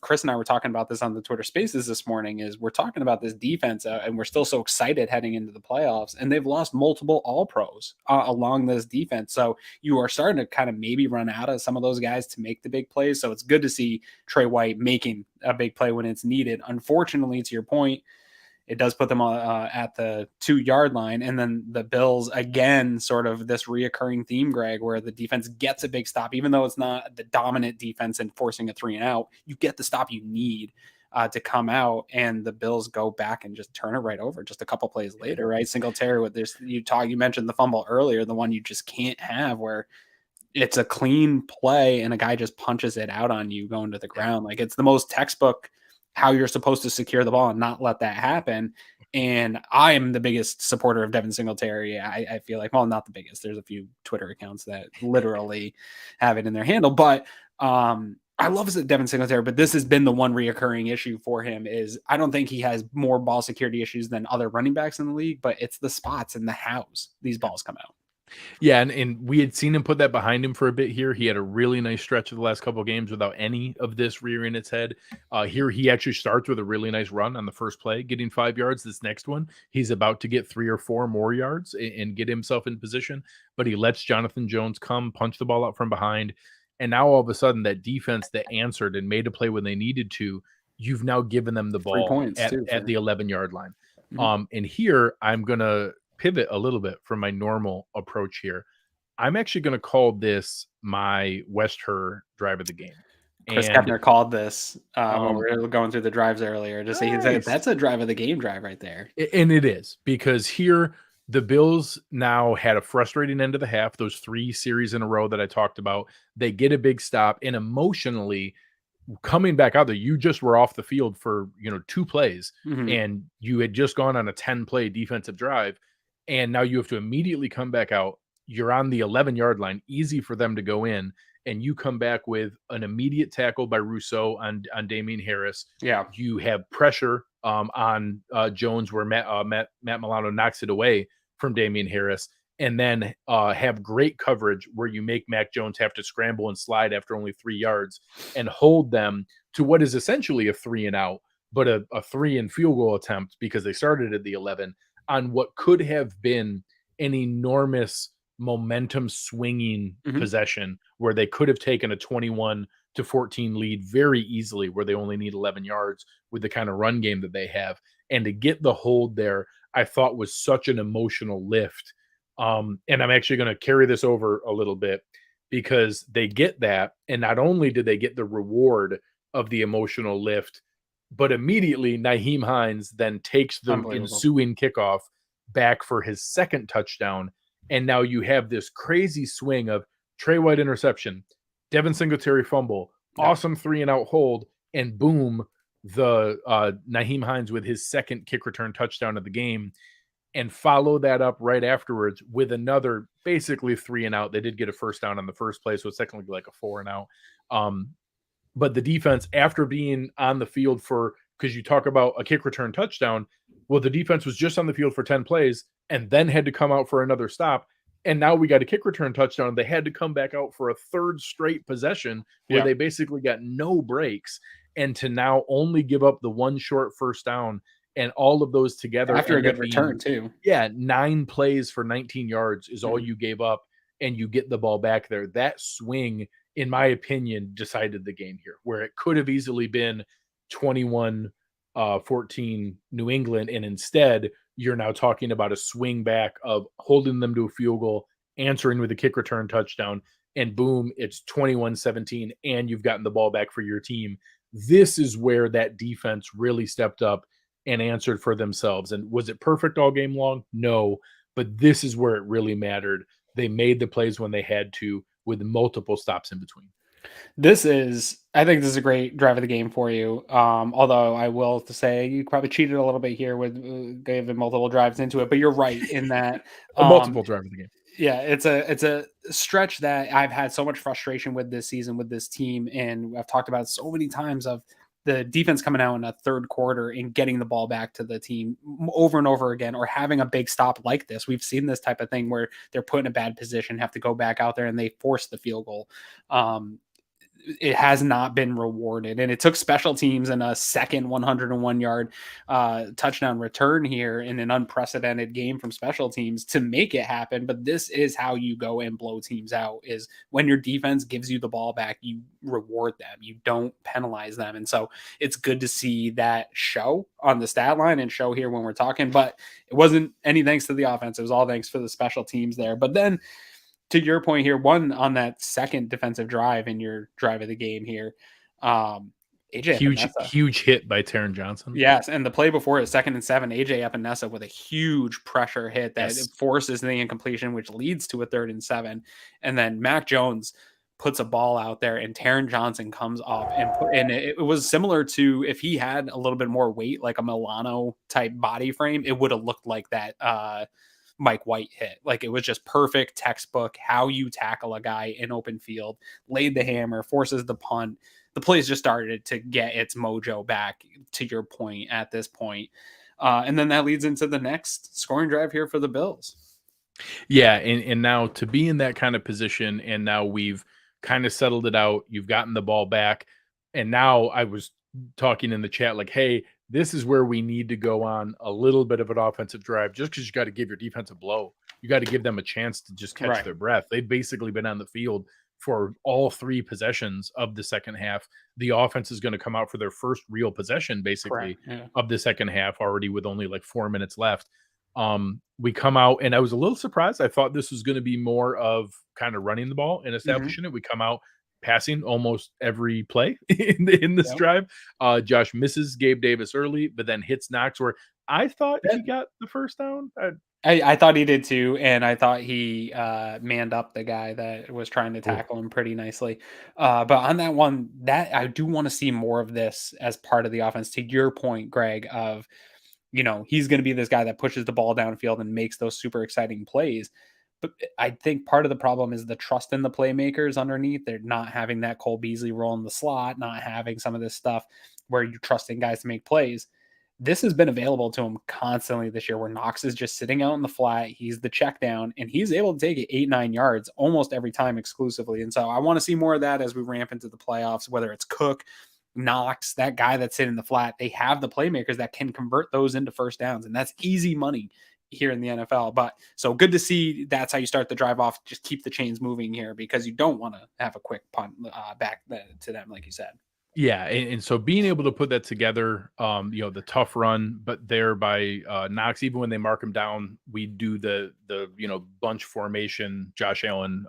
Chris and I were talking about this on the Twitter Spaces this morning. Is we're talking about this defense and we're still so excited heading into the playoffs, and they've lost multiple All Pros along this defense. So you are starting to kind of maybe run out of some of those guys to make the big plays. So it's good to see Trey White making a big play when it's needed. Unfortunately, to your point, it does put them at the 2-yard line. And then the Bills, again, sort of this reoccurring theme, Greg, where the defense gets a big stop, even though it's not the dominant defense and forcing a 3-and-out, you get the stop you need to come out, and the Bills go back and just turn it right over just a couple plays later, right? Singletary with this, you mentioned the fumble earlier, the one you just can't have where it's a clean play and a guy just punches it out on you going to the ground. Like it's the most textbook how you're supposed to secure the ball and not let that happen. And I am the biggest supporter of Devin Singletary. I feel like, well, not the biggest. There's a few Twitter accounts that literally have it in their handle, but I love Devin Singletary, but this has been the one reoccurring issue for him is I don't think he has more ball security issues than other running backs in the league, but it's the spots and the hows these balls come out. Yeah, and we had seen him put that behind him for a bit here. He had a really nice stretch of the last couple of games without any of this rearing its head. Here, he actually starts with a really nice run on the first play, getting 5 yards. This next one, he's about to get 3 or 4 more yards and get himself in position, but he lets Jonathan Jones come, punch the ball out from behind, and now all of a sudden that defense that answered and made a play when they needed to, you've now given them the ball at the 11-yard line. Mm-hmm. And here, I'm going to pivot a little bit from my normal approach here. I'm actually going to call this my Herr drive of the game. Chris Kepner called this when we were going through the drives earlier. Just say that's a drive of the game drive right there. And it is, because here the Bills now had a frustrating end of the half, those 3 series in a row that I talked about. They get a big stop, and emotionally coming back out there, you just were off the field for 2 plays, and you had just gone on a 10-play defensive drive. And now you have to immediately come back out. You're on the 11-yard line, easy for them to go in. And you come back with an immediate tackle by Rousseau on Damian Harris. Yeah. You have pressure on Jones where Matt Milano knocks it away from Damian Harris. And then have great coverage where you make Mac Jones have to scramble and slide after only 3 yards and hold them to what is essentially a 3-and-out, but a 3-and-field goal attempt because they started at the 11. On what could have been an enormous momentum swinging possession where they could have taken a 21 to 14 lead very easily, where they only need 11 yards with the kind of run game that they have. And to get the hold there, I thought was such an emotional lift. And I'm actually going to carry this over a little bit because they get that. And not only did they get the reward of the emotional lift, but immediately Nyheim Hines then takes the ensuing kickoff back for his second touchdown. And now you have this crazy swing of Trey White interception, Devin Singletary fumble, awesome 3-and-out hold, and boom, the Nyheim Hines with his second kick return touchdown of the game, and follow that up right afterwards with another basically 3-and-out. They did get a first down on the first play, so it's technically like a 4-and-out. But the defense, after being on the field for, because you talk about a kick return touchdown, well, the defense was just on the field for 10 plays and then had to come out for another stop. And now we got a kick return touchdown. They had to come back out for a third straight possession where they basically got no breaks. And to now only give up the one short first down and all of those together. After a good return, too. Yeah, 9 plays for 19 yards is all you gave up, and you get the ball back there. That swing, in my opinion, decided the game here, where it could have easily been 21-14 New England, and instead you're now talking about a swing back of holding them to a field goal, answering with a kick return touchdown, and boom, it's 21-17, and you've gotten the ball back for your team. This is where that defense really stepped up and answered for themselves. And was it perfect all game long? No, but this is where it really mattered. They made the plays when they had to, with multiple stops in between. I think this is a great drive of the game for you. Although I will say you probably cheated a little bit here with giving multiple drives into it, but you're right in that multiple drive of the game. Yeah, it's a stretch that I've had so much frustration with this season with this team, and I've talked about it so many times of the defense coming out in a third quarter and getting the ball back to the team over and over again, or having a big stop like this. We've seen this type of thing where they're put in a bad position, have to go back out there, and they force the field goal. It has not been rewarded, and it took special teams in a second 101-yard touchdown return here in an unprecedented game from special teams to make it happen. But this is how you go and blow teams out, is when your defense gives you the ball back, you reward them, you don't penalize them. And so it's good to see that show on the stat line and show here when we're talking, but it wasn't any thanks to the offense. It was all thanks for the special teams there. But then to your point here, one on that second defensive drive in your drive of the game here, AJ huge hit by Taron Johnson. Yes, and the play before it, 2nd and 7, AJ Epinesa with a huge pressure hit that forces the incompletion, which leads to a 3rd and 7. And then Mac Jones puts a ball out there, and Taron Johnson comes up and it was similar to if he had a little bit more weight, like a Milano type body frame, it would have looked like that Mike White hit. Like, it was just perfect textbook how you tackle a guy in open field, laid the hammer, forces the punt. The play's just started to get its mojo back, to your point, at this point. And then that leads into the next scoring drive here for the Bills. Yeah, and now to be in that kind of position, and now we've kind of settled it out. You've gotten the ball back, and now I was talking in the chat like, hey, this is where we need to go on a little bit of an offensive drive, just because you got to give your defense a blow. You got to give them a chance to just catch their breath. They've basically been on the field for all 3 possessions of the second half. The offense is going to come out for their first real possession, basically, of the second half, already with only like 4 minutes left. We come out, and I was a little surprised. I thought this was going to be more of kind of running the ball and establishing it. We come out passing almost every play in this drive. Josh misses Gabe Davis early, but then hits Knox, where I thought he got the first down. I thought he did too, and I thought he manned up the guy that was trying to tackle him pretty nicely. But on that one, that I do want to see more of this as part of the offense. To your point, Greg, of he's going to be this guy that pushes the ball downfield and makes those super exciting plays. But I think part of the problem is the trust in the playmakers underneath. They're not having that Cole Beasley role in the slot, not having some of this stuff where you're trusting guys to make plays. This has been available to him constantly this year, where Knox is just sitting out in the flat. He's the check down, and he's able to take it 8-9 yards almost every time exclusively. And so I want to see more of that as we ramp into the playoffs, whether it's Cook, Knox, that guy that's sitting in the flat. They have the playmakers that can convert those into first downs, and that's easy money. here in the NFL. But so good to see that's how you start the drive off. Just keep the chains moving here because you don't want to have a quick punt back to them, like you said. Yeah, and so being able to put that together, the tough run, but there by Knox, even when they mark him down, we do the bunch formation, Josh Allen,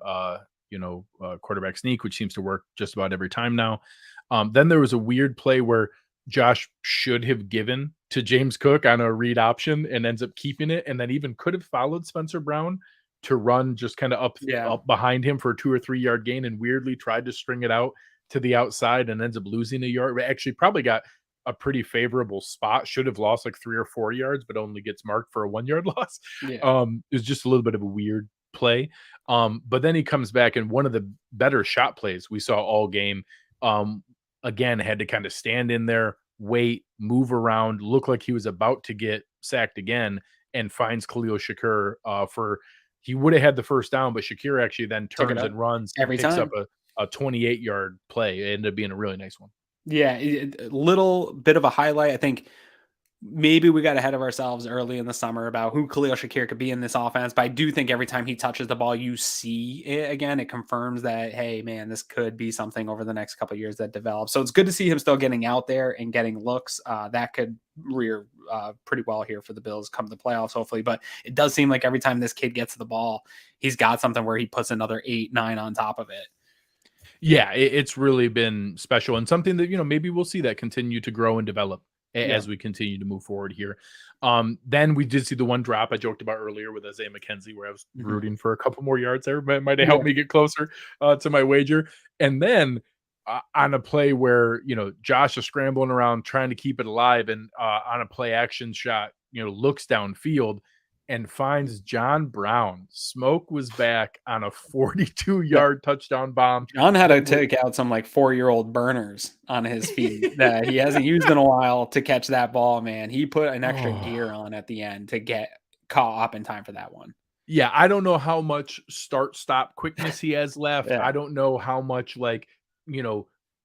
quarterback sneak, which seems to work just about every time now. Then there was a weird play where Josh should have given to James Cook on a read option and ends up keeping it, and then even could have followed Spencer Brown to run just kind of up behind him for a 2 or 3 yard gain, and weirdly tried to string it out to the outside and ends up losing a yard. Actually, probably got a pretty favorable spot. Should have lost like 3 or 4 yards, but only gets marked for a 1 yard loss. Yeah. It was just a little bit of a weird play. But then he comes back, and one of the better shot plays we saw all game. Again, had to kind of stand in there, wait, move around, look like he was about to get sacked again, and finds Khalil Shakir he would have had the first down, but Shakir actually then turns and runs and picks up a 28-yard play. It ended up being a really nice one. Yeah, a little bit of a highlight. I think maybe we got ahead of ourselves early in the summer about who Khalil Shakir could be in this offense, but I do think every time he touches the ball, you see it again. It confirms that, hey, man, this could be something over the next couple of years that develops. So it's good to see him still getting out there and getting looks. That could rear pretty well here for the Bills come the playoffs, hopefully. But it does seem like every time this kid gets the ball, he's got something where he puts another 8, 9 on top of it. Yeah, it's really been special, and something that, maybe we'll see that continue to grow and develop as we continue to move forward here. Then we did see the one drop I joked about earlier with Isaiah McKenzie, where I was rooting for a couple more yards there. Might have helped me get closer to my wager. And then on a play where, Josh is scrambling around trying to keep it alive, and on a play action shot, looks downfield and finds John Brown. Smoke was back on a 42-yard touchdown bomb. John had to take out some like 4-year-old burners on his feet that he hasn't used in a while to catch that ball, man. He put an extra gear on at the end to get caught up in time for that one. Yeah, I don't know how much start-stop quickness he has left. I don't know how much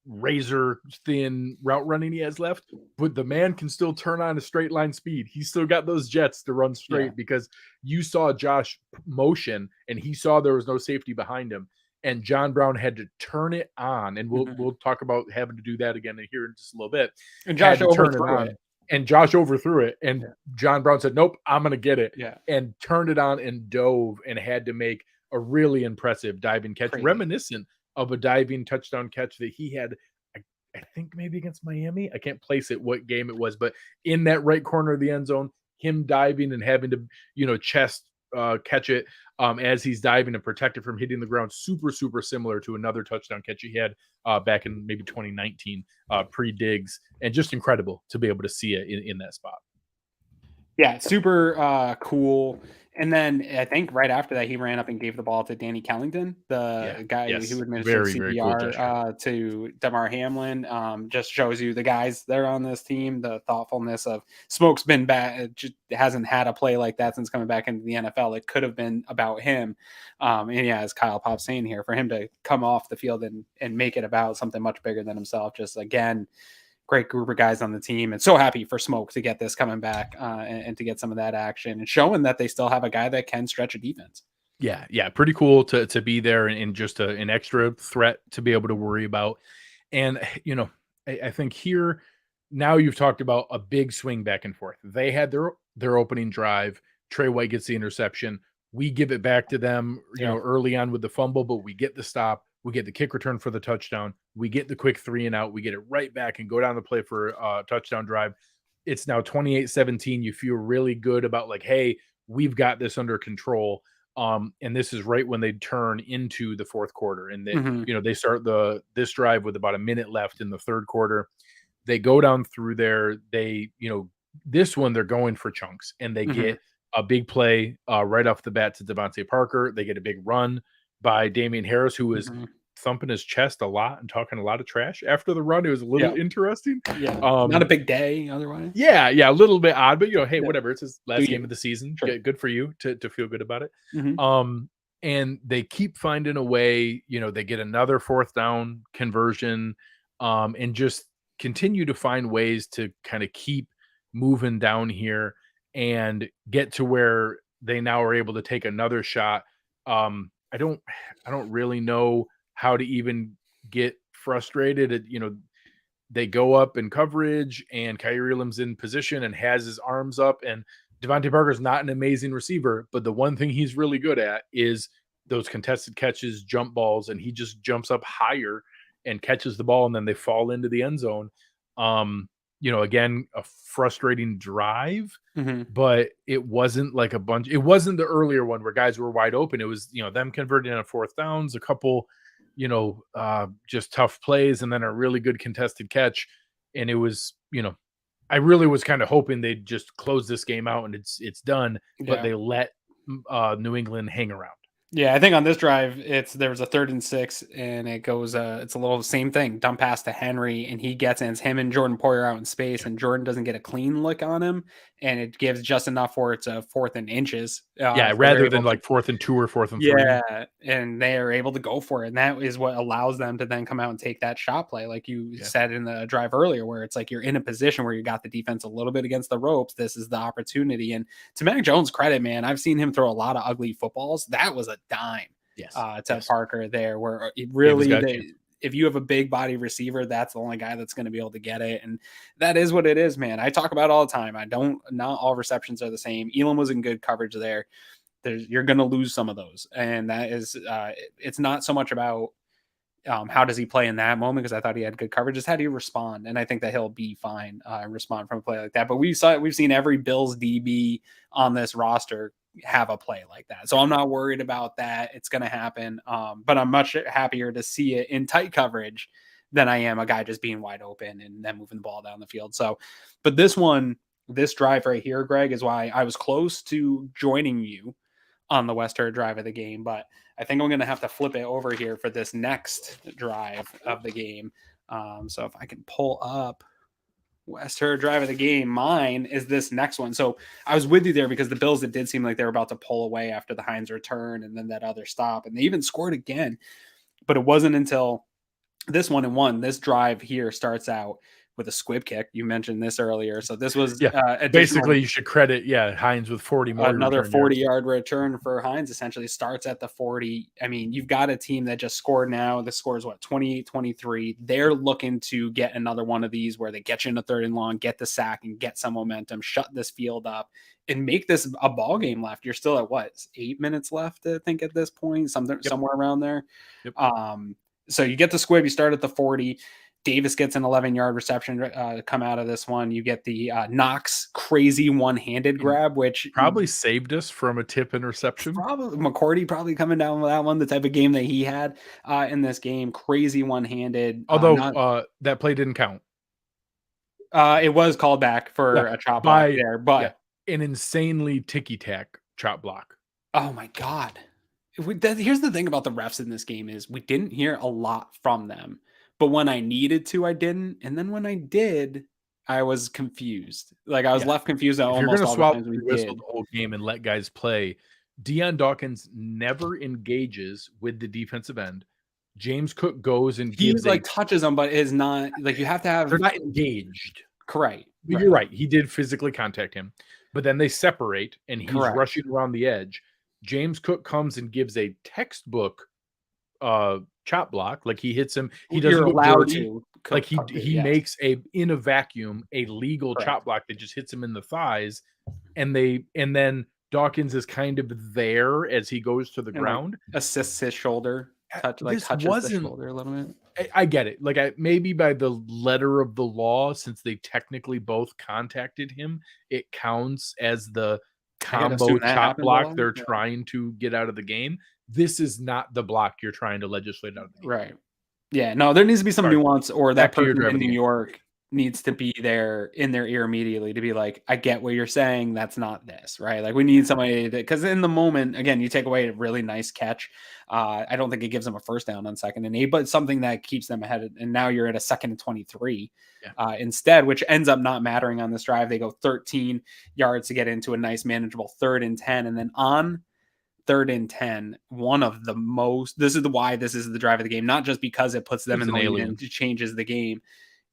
razor thin route running he has left, but the man can still turn on a straight line speed. He's still got those jets to run straight because you saw Josh motion and he saw there was no safety behind him, and John Brown had to turn it on, and we'll talk about having to do that again here in just a little bit. And Josh overthrew it. And Josh overthrew it, and John Brown said, "Nope, I'm gonna get it." Yeah, and turned it on and dove and had to make a really impressive diving catch, reminiscent of a diving touchdown catch that he had, I think maybe against Miami. I can't place it what game it was, but in that right corner of the end zone, him diving and having to, chest catch it as he's diving and protect it from hitting the ground. Super, super similar to another touchdown catch he had back in maybe 2019 pre-Diggs, and just incredible to be able to see it in that spot. Yeah, super cool. And then I think right after that, he ran up and gave the ball to Danny Kellington, the guy who administered CPR cool to Damar Hamlin. Just shows you the guys that are on this team, the thoughtfulness of Smoke's been bad. Just hasn't had a play like that since coming back into the NFL. It could have been about him. And yeah, as Kyle Pop's saying here, for him to come off the field and make it about something much bigger than himself, just again, great group of guys on the team, and so happy for Smoke to get this coming back and to get some of that action and showing that they still have a guy that can stretch a defense. Yeah. Pretty cool to be there and just an extra threat to be able to worry about. And, I think here now you've talked about a big swing back and forth. They had their opening drive. Trey White gets the interception. We give it back to them, early on with the fumble, but we get the stop. We get the kick return for the touchdown. We get the quick 3 and out. We get it right back and go down the play for a touchdown drive. It's now 28-17. You feel really good about hey, we've got this under control. And this is right when they turn into the fourth quarter. And they, they start this drive with about a minute left in the third quarter. They go down through there. They, this one, they're going for chunks, and they get a big play right off the bat to Devontae Parker. They get a big run by Damian Harris, who was thumping his chest a lot and talking a lot of trash after the run. It was a little interesting. Yeah, not a big day otherwise. Yeah, a little bit odd, but hey, whatever. It's his last game of the season. Sure. Good for you to feel good about it. And they keep finding a way. They get another fourth down conversion, and just continue to find ways to kind of keep moving down here. and get to where they now are able to take another shot. I don't really know how to even get frustrated. They go up in coverage and Kyrie Elam's in position and has his arms up, and Devontae Parker's not an amazing receiver, but the one thing he's really good at is those contested catches, jump balls, and he just jumps up higher and catches the ball, and then they fall into the end zone. Again, a frustrating drive, but it wasn't like it wasn't the earlier one where guys were wide open. It was, them converting on 4th downs, a couple, just tough plays, and then a really good contested catch. And it was, I really was kind of hoping they'd just close this game out and it's done, but they let New England hang around. Yeah, I think on this drive, there was a 3rd and 6, and it goes, it's a little same thing, dump pass to Henry, and he gets in. It's him and Jordan Poyer out in space, and Jordan doesn't get a clean look on him, and it gives just enough for it's a 4th and inches. Rather than like 4th and 2 or 4th and 3. Yeah, and they are able to go for it, and that is what allows them to then come out and take that shot play, like you said in the drive earlier, where it's like you're in a position where you got the defense a little bit against the ropes. This is the opportunity, and to Mac Jones' credit, man, I've seen him throw a lot of ugly footballs. That was a dime. To Parker there, where it really, if you have a big body receiver, that's the only guy that's going to be able to get it. And that is what it is, man. I talk about it all the time. Not all receptions are the same. Elam was in good coverage there. You're going to lose some of those. And that is, it's not so much about how does he play in that moment, because I thought he had good coverage. It's how do you respond? And I think that he'll be fine and respond from a play like that. But we've seen every Bills DB on this roster have a play like that. So I'm not worried about that. It's going to happen. But I'm much happier to see it in tight coverage than I am a guy just being wide open and then moving the ball down the field. So, but this drive right here, Greg, is why I was close to joining you on the West Herr drive of the game, but I think I'm going to have to flip it over here for this next drive of the game. So if I can pull up West Herr drive of the game, mine is this next one. So I was with you there because the Bills, it did seem like they were about to pull away after the Hines return and then that other stop, and they even scored again, but it wasn't until this 1-and-1. This drive here starts out with a squib kick. You mentioned this earlier. So this was basically you should credit Hines with 40 more. Another 40-yard return for Hines essentially starts at the 40. I mean, you've got a team that just scored now. The score is 28-23. They're looking to get another one of these where they get you in a 3rd and long, get the sack and get some momentum, shut this field up and make this a ball game left. You're still at 8 minutes left, I think, at this point, somewhere around there. Yep. So you get the squib, you start at the 40. Davis gets an 11-yard reception come out of this one. You get the Knox crazy one-handed grab, which probably saved us from a tip interception. Probably McCourty coming down with that one, the type of game that he had in this game. Crazy one-handed. Although that play didn't count. It was called back for a chop block there, but an insanely ticky-tack chop block. Oh my God. Here's the thing about the refs in this game is we didn't hear a lot from them. But when I needed to, I didn't. And then when I did, I was confused. Like I was left confused at almost all the times we did. The whole game and let guys play. Deion Dawkins never engages with the defensive end. James Cook goes and gives touches them, but is not like you have to have. They're not engaged. Correct. You're right. He did physically contact him, but then they separate and he's rushing around the edge. James Cook comes and gives a textbook chop block, like he hits him. He doesn't allow to. Like he makes in a vacuum a legal chop block that just hits him in the thighs, and then Dawkins is kind of there as he goes to the ground, assists his shoulder, touches the shoulder a little bit. I get it. Like maybe by the letter of the law, since they technically both contacted him, it counts as the combo chop block they're trying to get out of the game. This is not the block you're trying to legislate out of the game. Right. Yeah. No, there needs to be some nuance, or that person in New York needs to be there in their ear immediately to be like, I get what you're saying. That's not this, right? Like we need somebody because in the moment, again, you take away a really nice catch. I don't think it gives them a first down on 2nd and 8, but something that keeps them ahead. And now you're at a 2nd and 23 instead, which ends up not mattering on this drive. They go 13 yards to get into a nice manageable 3rd and 10. And then on 3rd and 10, this is why this is the drive of the game, not just because it puts them in the lead and changes the game.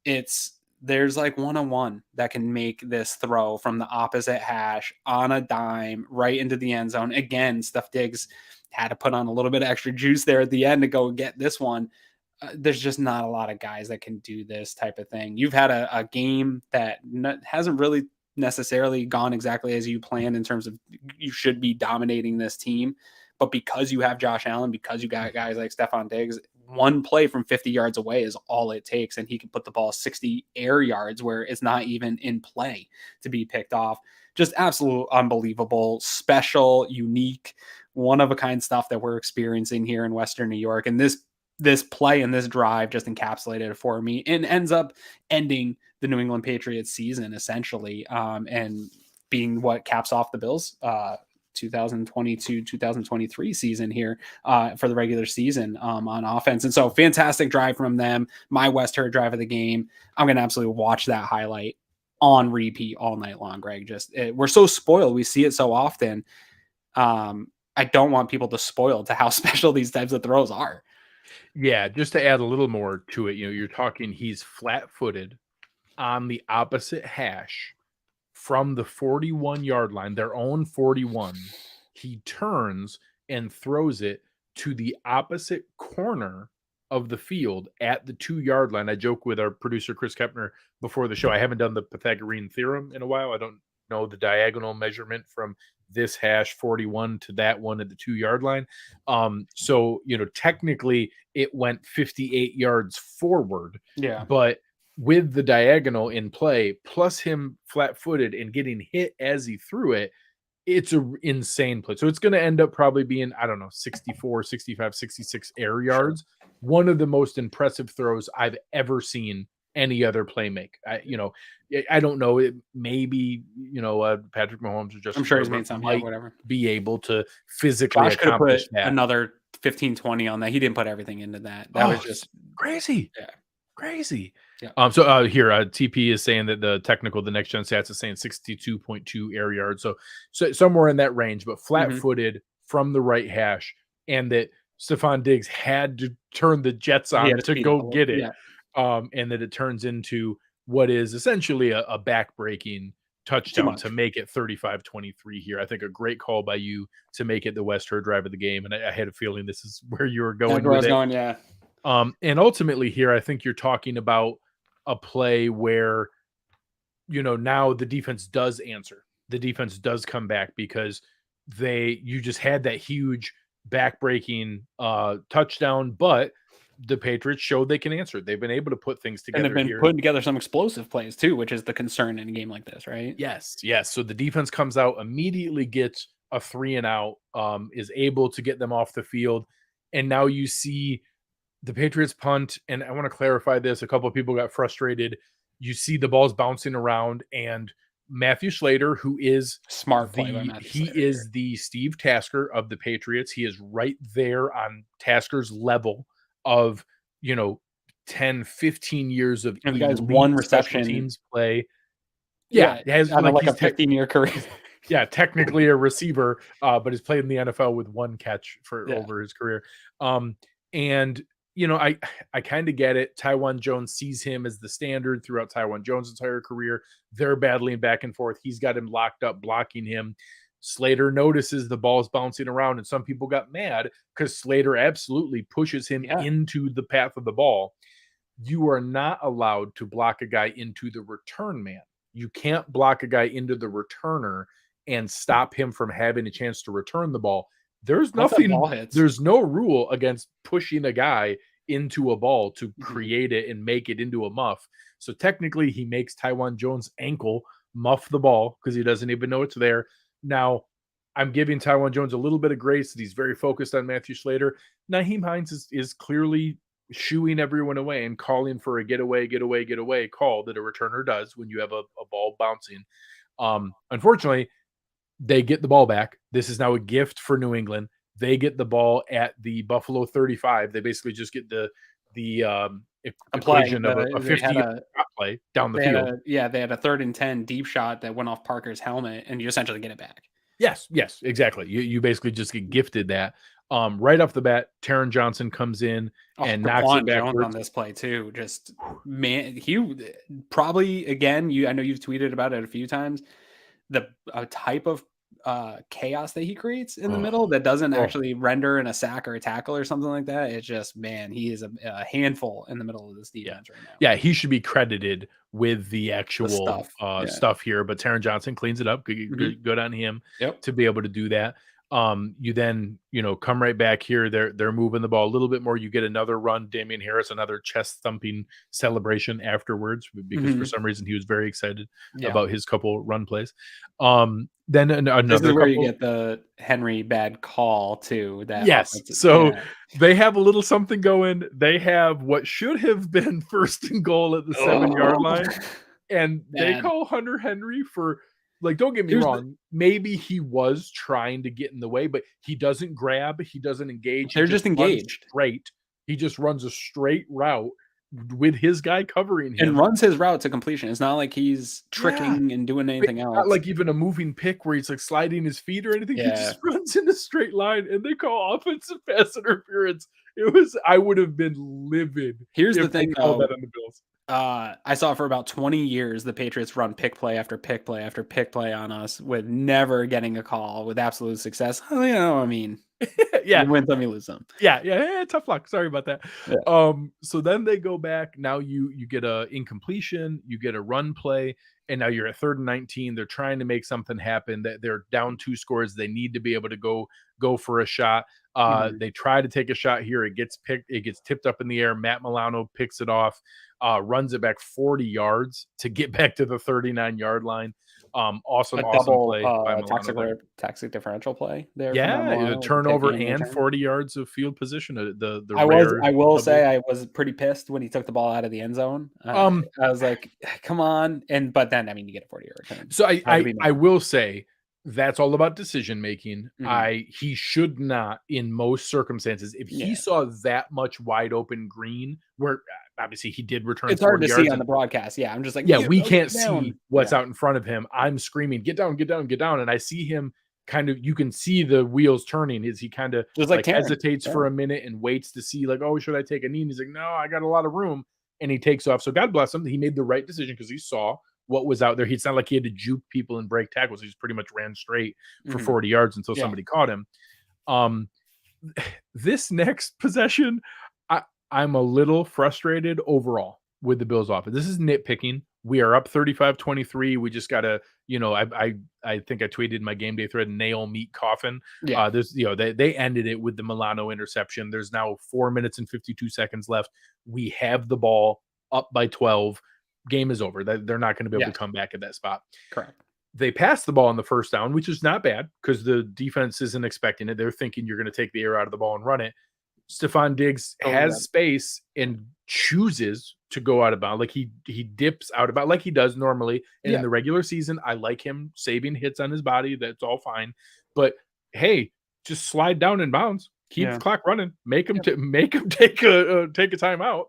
It's there's like 1-on-1 that can make this throw from the opposite hash on a dime right into the end zone. Again, Steph Diggs had to put on a little bit of extra juice there at the end to go get this one. There's just not a lot of guys that can do this type of thing. You've had a game that hasn't really necessarily gone exactly as you planned in terms of you should be dominating this team. But because you have Josh Allen, because you got guys like Stephon Diggs, one play from 50 yards away is all it takes. And he can put the ball 60 air yards where it's not even in play to be picked off. Just absolute unbelievable, special, unique, one of a kind stuff that we're experiencing here in Western New York. And this play and this drive just encapsulated it for me and ends up ending the New England Patriots season essentially, and being what caps off the Bills 2022-2023 season here for the regular season on offense. And so fantastic drive from them. My West Herr drive of the game. I'm going to absolutely watch that highlight on repeat all night long, Greg. We're so spoiled. We see it so often. I don't want people to spoil to how special these types of throws are. Yeah, just to add a little more to it, you're talking he's flat-footed on the opposite hash from the 41-yard line, their own 41. He turns and throws it to the opposite corner of the field at the 2-yard line. I joke with our producer, Chris Kepner, before the show. I haven't done the Pythagorean theorem in a while. I don't know the diagonal measurement from this hash 41 to that one at the 2-yard line. So, technically it went 58 yards forward. Yeah. But with the diagonal in play, plus him flat-footed and getting hit as he threw it, it's an insane play. So it's going to end up probably being, 64, 65, 66 air yards. Sure. One of the most impressive throws I've ever seen any other play make. I don't know. It maybe, Patrick Mahomes or just I'm sure he's made some, whatever. Be able to physically Josh accomplish could have put another 15-20 on that. He didn't put everything into that. That was just crazy. Yeah. Crazy. Yeah. So here, TP is saying that the next gen stats is saying 62.2 air yards. So somewhere in that range, but flat-footed from the right hash, and that Stephon Diggs had to turn the jets on to go get it. Yeah. And that it turns into what is essentially a back-breaking touchdown to make it 35-23 here. I think a great call by you to make it the West Herr drive of the game. And I had a feeling this is where you were going with it. Yeah. And ultimately here, I think you're talking about a play where, now the defense does answer. The defense does come back because you just had that huge back-breaking touchdown, but the Patriots showed they can answer. They've been able to put things together. And they've been putting together some explosive plays too, which is the concern in a game like this, right? Yes. So the defense comes out, immediately gets a 3-and-out, is able to get them off the field. And now you see the Patriots punt, and I want to clarify this. A couple of people got frustrated. You see the balls bouncing around, and Matthew Slater, who is smart play by Matthew Slater. He is the Steve Tasker of the Patriots. He is right there on Tasker's level of 10, 15 years of and the guy's one reception teams play. It has like a 15-year career. Yeah, technically a receiver, but has played in the NFL with one catch over his career. And I kind of get it. Taiwan Jones sees him as the standard throughout Taiwan Jones' entire career. They're battling back and forth. He's got him locked up, blocking him. Slater notices the ball's bouncing around, and some people got mad because Slater absolutely pushes him into the path of the ball. You are not allowed to block a guy into the return man. You can't block a guy into the returner and stop him from having a chance to return the ball. There's no rule against pushing a guy into a ball to create it and make it into a muff. So technically he makes Taiwan Jones' ankle muff the ball because he doesn't even know it's there. Now, I'm giving Taiwan Jones a little bit of grace that he's very focused on Matthew Slater. Nyheim Hines is clearly shooing everyone away and calling for a getaway call that a returner does when you have a ball bouncing. Unfortunately, they get the ball back. This is now a gift for New England. They get the ball at the Buffalo 35. They basically just get the equation of a 50-yard play down the field. They had a 3rd and 10 deep shot that went off Parker's helmet, and you essentially get it back. Yes, exactly. You basically just get gifted that. Right off the bat, Taron Johnson comes in and knocks it Daquan Jones on backwards. this play too. Just man, he probably again. I know you've tweeted about it a few times. The type of chaos that he creates in the middle that doesn't actually render in a sack or a tackle or something like that. It's just, man, he is a handful in the middle of this defense right now. Yeah, he should be credited with the actual stuff. stuff here, but Taron Johnson cleans it up. Good on him to be able to do that. You then, come right back here. They're moving the ball a little bit more. You get another run. Damian Harris, another chest thumping celebration afterwards, because for some reason he was very excited about his couple run plays. Then another. This is where you get the Henry bad call too. So they have a little something going. They have what should have been 1st and goal at the 7-yard line, and they call Hunter Henry for. Like, don't get me wrong. Maybe he was trying to get in the way, but he doesn't grab. He doesn't engage. They're just engaged. Straight. He just runs a straight route with his guy covering him and runs his route to completion. It's not like he's tricking and doing anything else. Not like even a moving pick where he's like sliding his feet or anything. He just runs in a straight line, and they call offensive pass interference. I would have been livid. Here's the thing, though. That on the Bills. I saw for about 20 years the Patriots run pick play after pick play after pick play on us with never getting a call with absolute success. I mean, you win some, you lose some. Yeah, tough luck. Sorry about that. So then they go back. Now you get a incompletion, you get a run play, and now you're at 3rd and 19. They're trying to make something happen. That they're down 2 scores. They need to be able to go for a shot. They try to take a shot here. It gets picked. It gets tipped up in the air. Matt Milano picks it off. Runs it back 40 yards to get back to the 39-yard line. Awesome play. Toxic differential play there. Yeah, turnover and 40 yards of field position. I will say I was pretty pissed when he took the ball out of the end zone. I was like, come on. But then, you get a 40-yard return. So I will say that's all about decision making. He should not, in most circumstances, if he saw that much wide open green, where obviously he did return. It's hard to see on the broadcast. Yeah, I'm just like, we can't see what's out in front of him. I'm screaming, get down, get down, get down, and I see him kind of. You can see the wheels turning. Is he kind of like hesitates for a minute and waits to see, like, oh, should I take a knee? And he's like, no, I got a lot of room, and he takes off. So God bless him. He made the right decision because he saw what was out there. It's not like he had to juke people and break tackles. He just pretty much ran straight for 40 yards until somebody caught him. This next possession, I'm a little frustrated overall with the Bills offense. This is nitpicking. We are up 35-23. We just got to, I think I tweeted my game day thread, nail meat coffin. They ended it with the Milano interception. There's now 4 minutes and 52 seconds left. We have the ball up by 12. Game is over. They're not going to be able to come back at that spot. Correct. They passed the ball on the first down, which is not bad because the defense isn't expecting it. They're thinking you're going to take the air out of the ball and run it. Stephon Diggs has space and chooses to go out of bounds. Like he dips out of bounds like he does normally. And in the regular season, I like him saving hits on his body. That's all fine. But hey, just slide down in bounds. Keep the clock running. Make him take a timeout.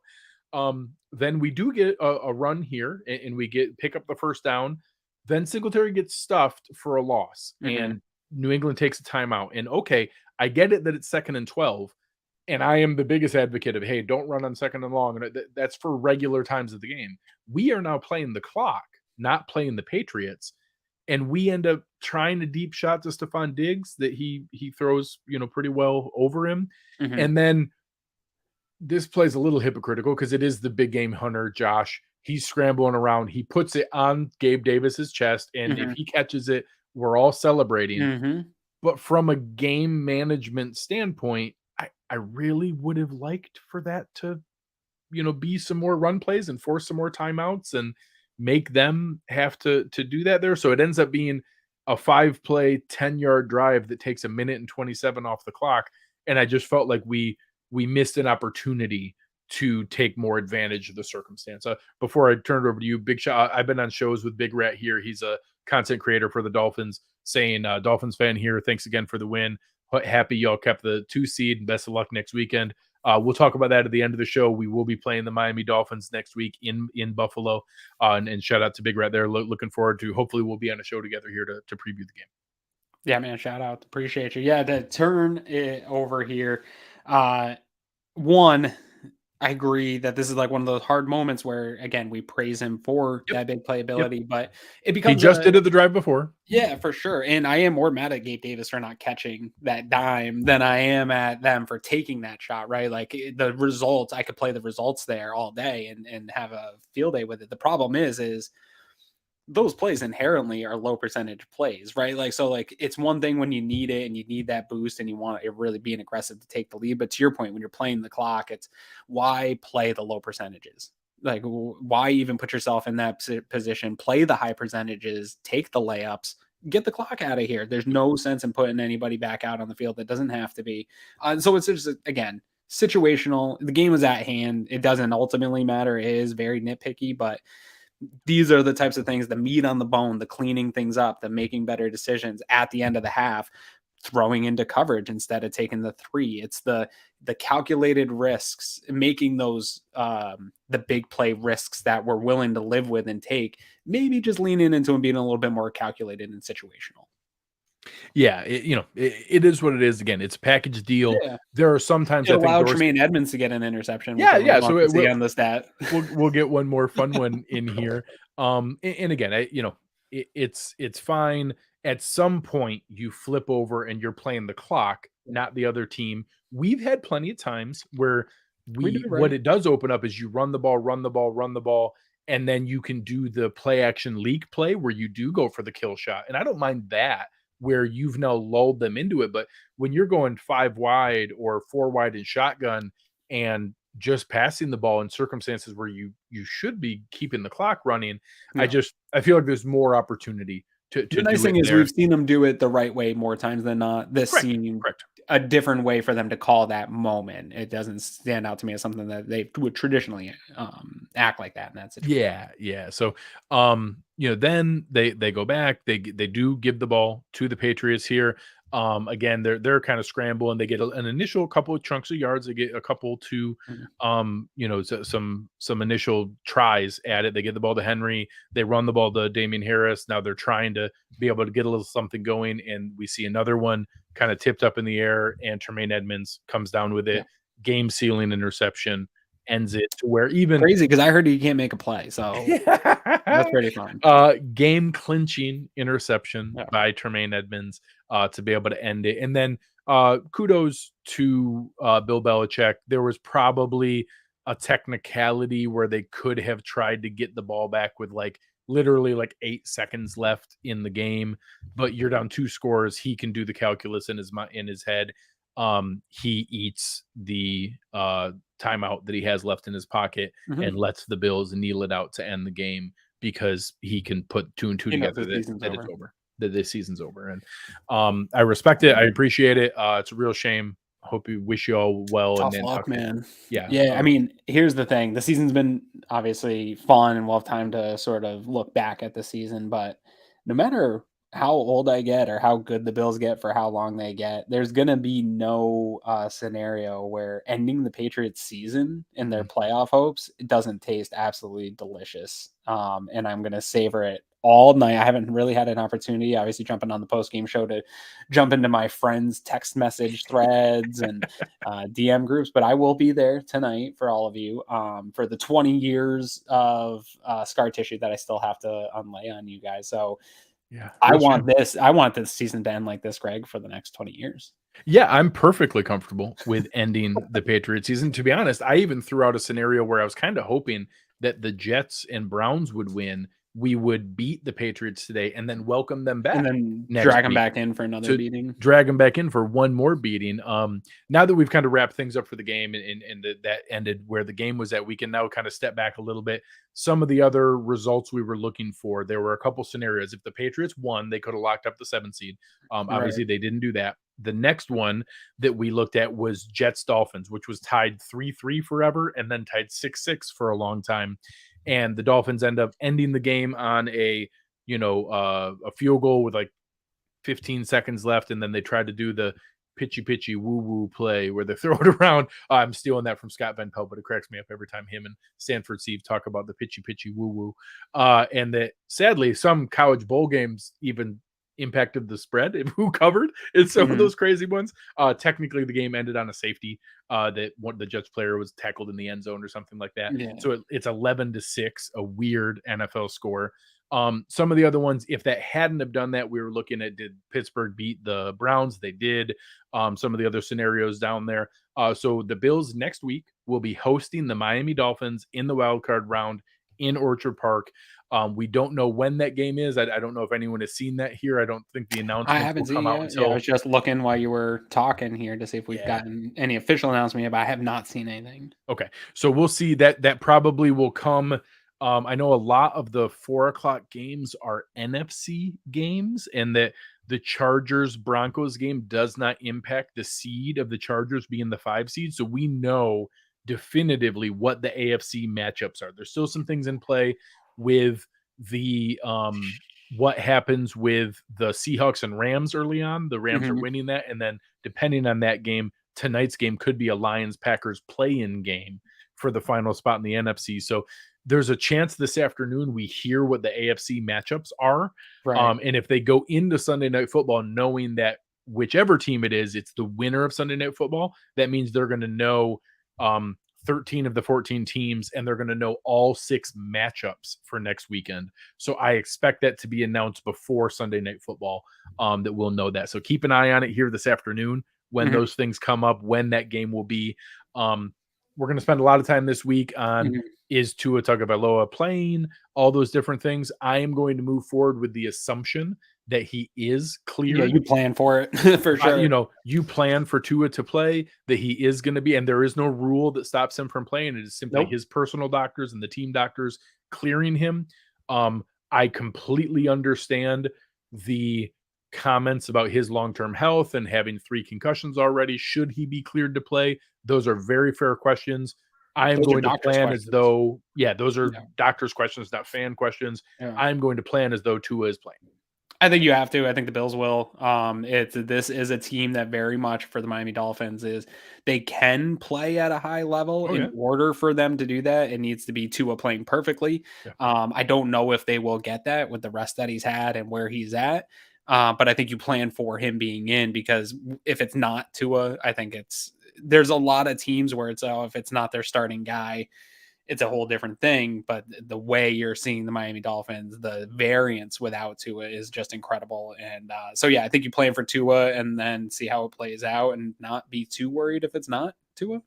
Then we do get a run here, and we pick up the first down. Then Singletary gets stuffed for a loss, and New England takes a timeout. And okay, I get it that it's 2nd and 12, and I am the biggest advocate of, hey, don't run on 2nd and long. And that's for regular times of the game. We are now playing the clock, not playing the Patriots, and we end up trying a deep shot to Stephon Diggs that he throws pretty well over him, and then. This play's a little hypocritical because it is the big game hunter, Josh. He's scrambling around. He puts it on Gabe Davis's chest, and if he catches it, we're all celebrating. But from a game management standpoint, I really would have liked for that to, be some more run plays and force some more timeouts and make them have to do that there. So it ends up being a 5-play, 10-yard drive that takes 1 minute and 27 off the clock. And I just felt like we missed an opportunity to take more advantage of the circumstance. Before I turn it over to you, Big Shot, I've been on shows with Big Rat here. He's a content creator for the Dolphins, saying, Dolphins fan here, thanks again for the win. Happy y'all kept the 2 seed, and best of luck next weekend. We'll talk about that at the end of the show. We will be playing the Miami Dolphins next week in Buffalo. And shout out to Big Rat there. Looking forward to, hopefully we'll be on a show together here to preview the game. Yeah, man, shout out. Appreciate you. Yeah, to turn it over here. One, I agree that this is like one of those hard moments where, again, we praise him for Yep. that big Yep. playability, but it He becomes just a did it the drive before. yeah, for sure. And I am more mad at Gabe Davis for not catching that dime than I am at them for taking that shot, right? Like the results, I could play the results there all day and have a field day with it. The problem is those plays inherently are low percentage plays, right? Like, so like it's one thing when you need it and you need that boost and you want it really being aggressive to take the lead. But to your point, when you're playing the clock, it's why play the low percentages? Like, why even put yourself in that position? Play the high percentages, take the layups, get the clock out of here. There's no sense in putting anybody back out on the field that doesn't have to be. So it's just, again, situational. The game is at hand. It doesn't ultimately matter. It is very nitpicky, but these are the types of things, the meat on the bone, the cleaning things up, the making better decisions at the end of the half, throwing into coverage instead of taking the three. It's the calculated risks, making those the big play risks that we're willing to live with and take, maybe just leaning into and being a little bit more calculated and situational. Yeah, it is what it is. Again, it's a package deal. Yeah. There are sometimes It I think allowed Tremaine Edmonds to get an interception, which yeah, everyone yeah. So wants to see on the stat. we'll get one more fun one in here. And again, it's fine. At some point, you flip over and you're playing the clock, not the other team. We've had plenty of times where We do, what right? it does open up is you run the ball, run the ball, run the ball, and then you can do the play action leak play where you do go for the kill shot. And I don't mind that where you've now lulled them into it. But when you're going 5 wide or 4 wide in shotgun and just passing the ball in circumstances where you should be keeping the clock running, Yeah. I feel like there's more opportunity to The nice do it thing is there. we've seen them do it the right way more times than not. This Correct. seemed Correct. a different way for them to call that moment. It doesn't stand out to me as something that they would traditionally act like that in that situation. Yeah, yeah. So, then they go back. They do give the ball to the Patriots here. Again, they're kind of scrambling. They get an initial couple of chunks of yards. They get a couple to, Mhm. some initial tries at it. They get the ball to Henry. They run the ball to Damian Harris. Now they're trying to be able to get a little something going, and we see another one kind of tipped up in the air, and Tremaine Edmonds comes down with Yeah. it. Game sealing interception ends it to where even Crazy because I heard he can't make a play. So that's pretty fun. game clinching interception Yeah. by Tremaine Edmonds to be able to end it. And then kudos to Bill Belichick. There was probably a technicality where they could have tried to get the ball back with literally 8 seconds left in the game, but you're down 2 scores. He can do the calculus in his head. He eats the timeout that he has left in his pocket Mhm. and lets the Bills kneel it out to end the game because he can put 2 and 2 He knows together the season's that it's over. over, that this season's over. And I respect it. I appreciate it. It's a real shame. I hope you wish you all well. Tough And luck, man. yeah, Yeah, I mean, here's the thing. The season's been obviously fun and we'll have time to sort of look back at the season, but no matter how old I get or how good the Bills get for how long they get, there's gonna be no scenario where ending the Patriots season and their mhm. playoff hopes doesn't taste absolutely delicious. And I'm gonna savor it all night. I haven't really had an opportunity, obviously, jumping on the post game show to jump into my friends' text message threads and DM groups, but I will be there tonight for all of you for the 20 years of scar tissue that I still have to unlay on you guys. So Yeah, I real want shame. this. I want this season to end like this, Greg, for the next 20 years. Yeah, I'm perfectly comfortable with ending the Patriot season. To be honest, I even threw out a scenario where I was kind of hoping that the Jets and Browns would win. We would beat the Patriots today and then welcome them And back then next drag them week back in for another to beating. drag them back in for one more beating. Now that we've kind of wrapped things up for the game and that ended where the game was at, we can now kind of step back a little bit. Some of the other results we were looking for, there were a couple scenarios. If the Patriots won, they could have locked up the 7th seed. Right. Obviously, they didn't do that. The next one that we looked at was Jets Dolphins, which was tied 3-3 forever and then tied 6-6 for a long time. And the Dolphins end up ending the game on a field goal with 15 seconds left, and then they tried to do the pitchy woo woo play where they throw it around. I'm stealing that from Scott Van Pelt, but it cracks me up every time him and Stanford Steve talk about the pitchy woo woo. And that sadly, some college bowl games even impacted the spread, who covered in some of those crazy ones. Technically, the game ended on a safety that one the Jets player was tackled in the end zone or something like that. Yeah. So it's 11-6, a weird NFL score. Some of the other ones, if that hadn't have done that, we were looking at, did Pittsburgh beat the Browns? They did. Some of the other scenarios down there. So the Bills next week will be hosting the Miami Dolphins in the wild card round in Orchard Park. We don't know when that game is. I don't know if anyone has seen that here. I don't think the I announcements haven't will seen come out yet. until. Yeah, I was just looking while you were talking here to see if we've Yeah. gotten any official announcement yet, but I have not seen anything. Okay, so we'll see that probably will come. I know a lot of the 4 o'clock games are NFC games, and that the Chargers Broncos game does not impact the seed of the Chargers being the 5 seed. So we know definitively what the AFC matchups are. There's still some things in play with the what happens with the Seahawks and Rams early on. The Rams are winning that, and then depending on that game, tonight's game could be a Lions Packers play-in game for the final spot in the NFC. So there's a chance this afternoon we hear what the AFC matchups are. Right. And if they go into Sunday Night Football knowing that whichever team it is, it's the winner of Sunday Night Football, that means they're going to know 13 of the 14 teams, and they're going to know all 6 matchups for next weekend. So I expect that to be announced before Sunday Night Football, that we'll know that. So keep an eye on it here this afternoon when those things come up, when that game will be. We're going to spend a lot of time this week on is Tua Tagovailoa playing, all those different things. I am going to move forward with the assumption that he is clear. Yeah, you plan for it for sure. You plan for Tua to play, that he is going to be, and there is no rule that stops him from playing. It is simply his personal doctors and the team doctors clearing him. I completely understand the comments about his long-term health and having 3 concussions already. Should he be cleared to play? Those are very fair questions. I am going to plan as though, those are doctors' questions, not fan questions. Yeah. I'm going to plan as though Tua is playing. I think you have to. I think the Bills will. This is a team that very much for the Miami Dolphins is they can play at a high level. In order for them to do that, it needs to be Tua playing perfectly. Yeah. I don't know if they will get that with the rest that he's had and where he's at. But I think you plan for him being in, because if it's not Tua, I think there's a lot of teams where it's if it's not their starting guy, it's a whole different thing. But the way you're seeing the Miami Dolphins, the variance without Tua is just incredible. And so, I think you plan for Tua and then see how it plays out and not be too worried if it's not Tua.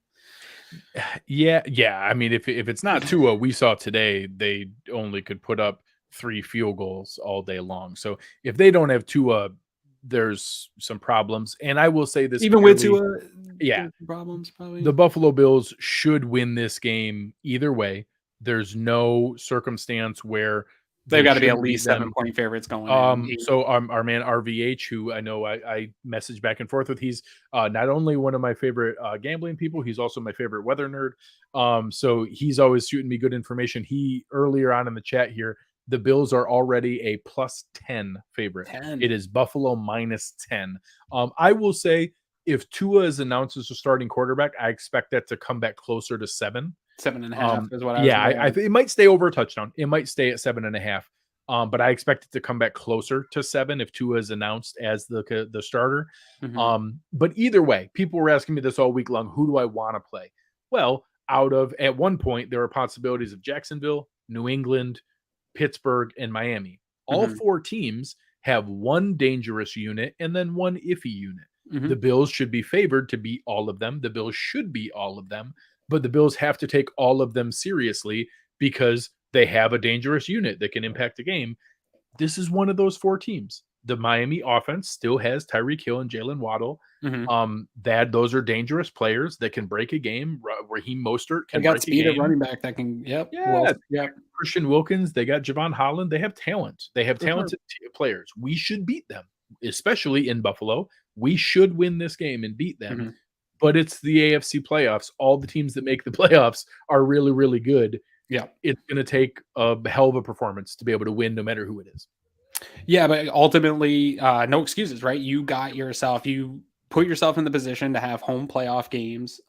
Yeah. I mean, if it's not Tua, we saw today they only could put up 3 field goals all day long. So if they don't have Tua, there's some problems. And I will say this, even with Tua, problems probably. The Buffalo Bills should win this game either way. There's no circumstance where they've got to be at least 7-point favorites going in. So our man RVH, who I know I message back and forth with, he's not only one of my favorite gambling people, he's also my favorite weather nerd. So he's always shooting me good information. He earlier on in the chat here, the Bills are already a +10 favorite. 10. It is Buffalo -10. I will say, if Tua is announced as a starting quarterback, I expect that to come back closer to 7. 7.5 is what I was it might stay over a touchdown. It might stay at 7.5. But I expect it to come back closer to 7 if Tua is announced as the starter. But either way, people were asking me this all week long. Who do I want to play? Well, at one point, there were possibilities of Jacksonville, New England, Pittsburgh, and Miami. All 4 teams have one dangerous unit and then one iffy unit. The Bills should be favored to beat all of them. The Bills should beat all of them, but the Bills have to take all of them seriously because they have a dangerous unit that can impact the game. This is one of those 4 teams. The Miami offense still has Tyreek Hill and Jalen Waddle. Those are dangerous players that can break a game. Raheem Mostert can break a game. Speed at running back that can, Christian Wilkins, they got Javon Holland. They have talent. They have talented players. We should beat them, especially in Buffalo. We should win this game and beat them. But it's the AFC playoffs. All the teams that make the playoffs are really, really good. Yeah. It's going to take a hell of a performance to be able to win no matter who it is. Yeah, but ultimately, no excuses, right? You got yourself, you put yourself in the position to have home playoff games.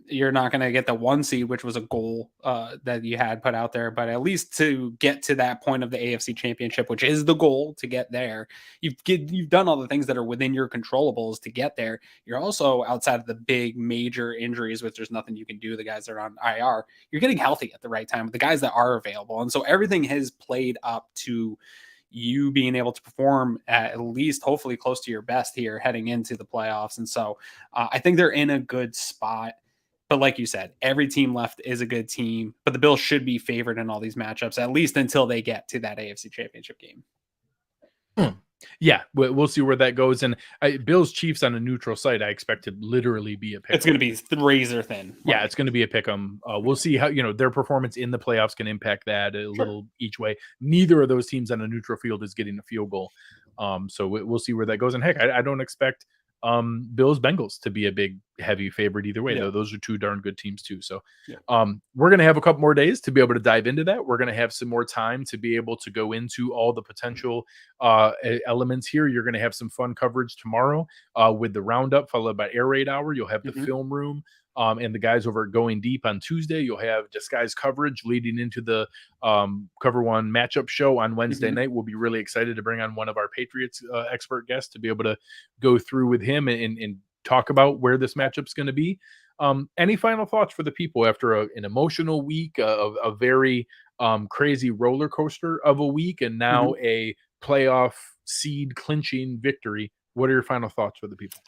You're not going to get the 1 seed, which was a goal that you had put out there, but at least to get to that point of the AFC Championship, which is the goal to get there, you've done all the things that are within your controllables to get there. You're also outside of the big major injuries, which there's nothing you can do. The guys that are on IR, you're getting healthy at the right time with the guys that are available, and so everything has played up to you being able to perform at least hopefully close to your best here heading into the playoffs. And so I think they're in a good spot. But like you said, every team left is a good team, but the Bills should be favored in all these matchups, at least until they get to that AFC Championship game. Yeah, we'll see where that goes. And Bills Chiefs on a neutral site, I expect to literally be a pick. It's going to be razor thin. Yeah, it's going to be a pick 'em. We'll see how their performance in the playoffs can impact that a little each way. Neither of those teams on a neutral field is getting a field goal. So we'll see where that goes. And heck, I don't expect Bills Bengals to be a big heavy favorite either way. Though those are two darn good teams too. So we're gonna have a couple more days to be able to dive into that. We're gonna have some more time to be able to go into all the potential elements here. You're gonna have some fun coverage tomorrow with the roundup followed by air raid hour. You'll have the film room. And the guys over at Going Deep on Tuesday, you'll have disguised coverage leading into the Cover One matchup show on Wednesday night. We'll be really excited to bring on one of our Patriots expert guests to be able to go through with him and talk about where this matchup's going to be. Any final thoughts for the people after an emotional week, a very crazy roller coaster of a week, and now a playoff seed clinching victory? What are your final thoughts for the people?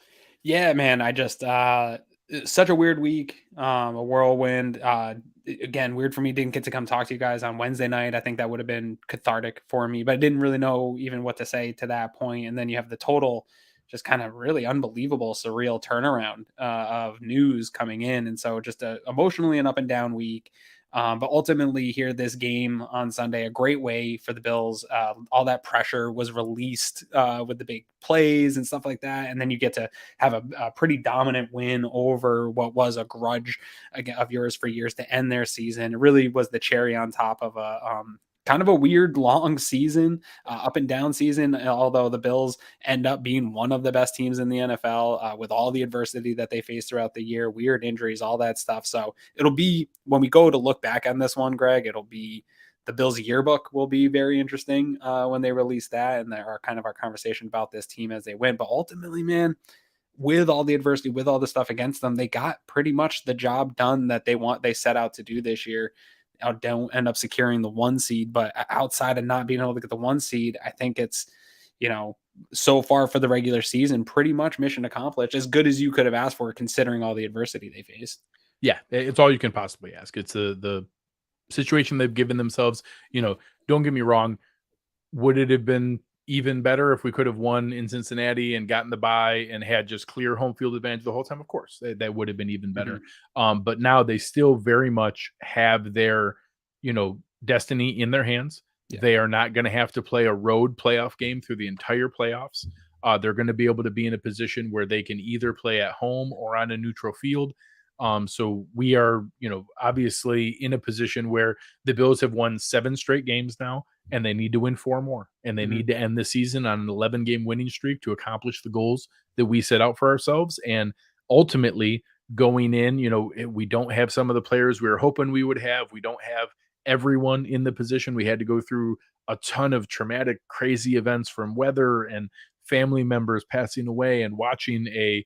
Yeah, man, I just such a weird week, a whirlwind. Again, weird for me. Didn't get to come talk to you guys on Wednesday night. I think that would have been cathartic for me, but I didn't really know even what to say to that point. And then you have the total, just kind of really unbelievable, surreal turnaround of news coming in, and so just emotionally an up and down week. But ultimately, here this game on Sunday, a great way for the Bills. All that pressure was released with the big plays and stuff like that, and then you get to have a pretty dominant win over what was a grudge of yours for years to end their season. It really was the cherry on top of a kind of a weird long season, up and down season, although the Bills end up being one of the best teams in the NFL with all the adversity that they face throughout the year, weird injuries, all that stuff. So it'll be, when we go to look back on this one, Greg, it'll be the Bills yearbook will be very interesting when they release that, and there are kind of our conversation about this team as they win. But ultimately, man, with all the adversity, with all the stuff against them, they got pretty much the job done that they set out to do this year. Don't end up securing the 1 seed, but outside of not being able to get the 1 seed, I think it's, so far for the regular season, pretty much mission accomplished, as good as you could have asked for, considering all the adversity they faced. Yeah, it's all you can possibly ask. It's the situation they've given themselves. Don't get me wrong. Would it have been even better if we could have won in Cincinnati and gotten the bye and had just clear home field advantage the whole time? Of course, that would have been even better. But now they still very much have their, destiny in their hands. Yeah. They are not going to have to play a road playoff game through the entire playoffs. They're going to be able to be in a position where they can either play at home or on a neutral field. So we are, obviously in a position where the Bills have won 7 straight games now, and they need to win 4 more, and they need to end the season on an 11-game winning streak to accomplish the goals that we set out for ourselves. And ultimately going in, we don't have some of the players we were hoping we would have. We don't have everyone in the position. We had to go through a ton of traumatic, crazy events, from weather and family members passing away and watching a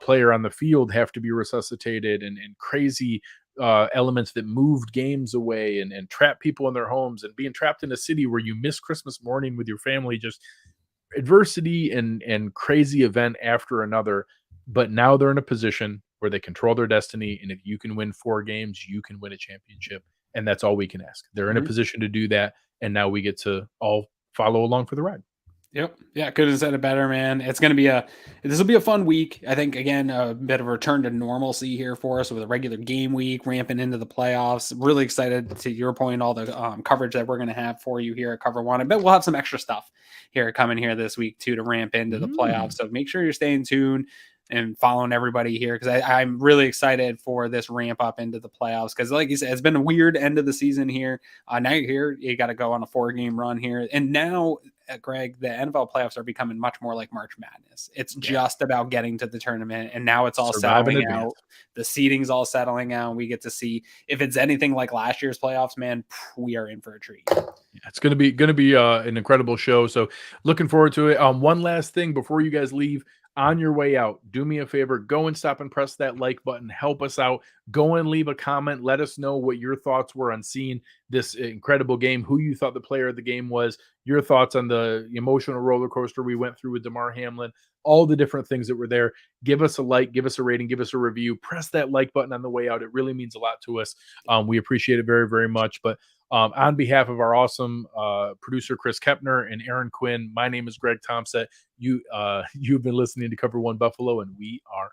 player on the field have to be resuscitated, and crazy elements that moved games away and trapped people in their homes, and being trapped in a city where you miss Christmas morning with your family. Just adversity and crazy event after another. But now they're in a position where they control their destiny, and if you can win 4 games, you can win a championship, and that's all we can ask. They're in a position to do that, and now we get to all follow along for the ride. Yep. Yeah, couldn't have said it better, man. This will be a fun week. I think, again, a bit of a return to normalcy here for us with a regular game week, ramping into the playoffs. Really excited, to your point, all the coverage that we're going to have for you here at Cover One. I bet we'll have some extra stuff here coming here this week too to ramp into the playoffs. So make sure you're staying tuned and following everybody here, because I'm really excited for this ramp up into the playoffs, because like you said, it's been a weird end of the season here. Now you're here, you got to go on a 4-game run here, and now Greg, the NFL playoffs are becoming much more like March Madness. It's just about getting to the tournament, and now it's all Survive in settling advance. out. The seating's all settling out, and we get to see if it's anything like last year's playoffs. Man, we are in for a treat. Yeah, it's gonna be an incredible show. So looking forward to it. One last thing before you guys leave. On your way out, do me a favor, go and stop and press that like button. Help us out. Go and leave a comment. Let us know what your thoughts were on seeing this incredible game, who you thought the player of the game was, your thoughts on the emotional roller coaster we went through with Damar Hamlin, all the different things that were there. Give us a like, give us a rating, give us a review. Press that like button on the way out. It really means a lot to us. We appreciate it very, very much. But on behalf of our awesome producer Chris Kepner and Aaron Quinn, my name is Greg Tompsett. You've been listening to Cover One Buffalo, and we are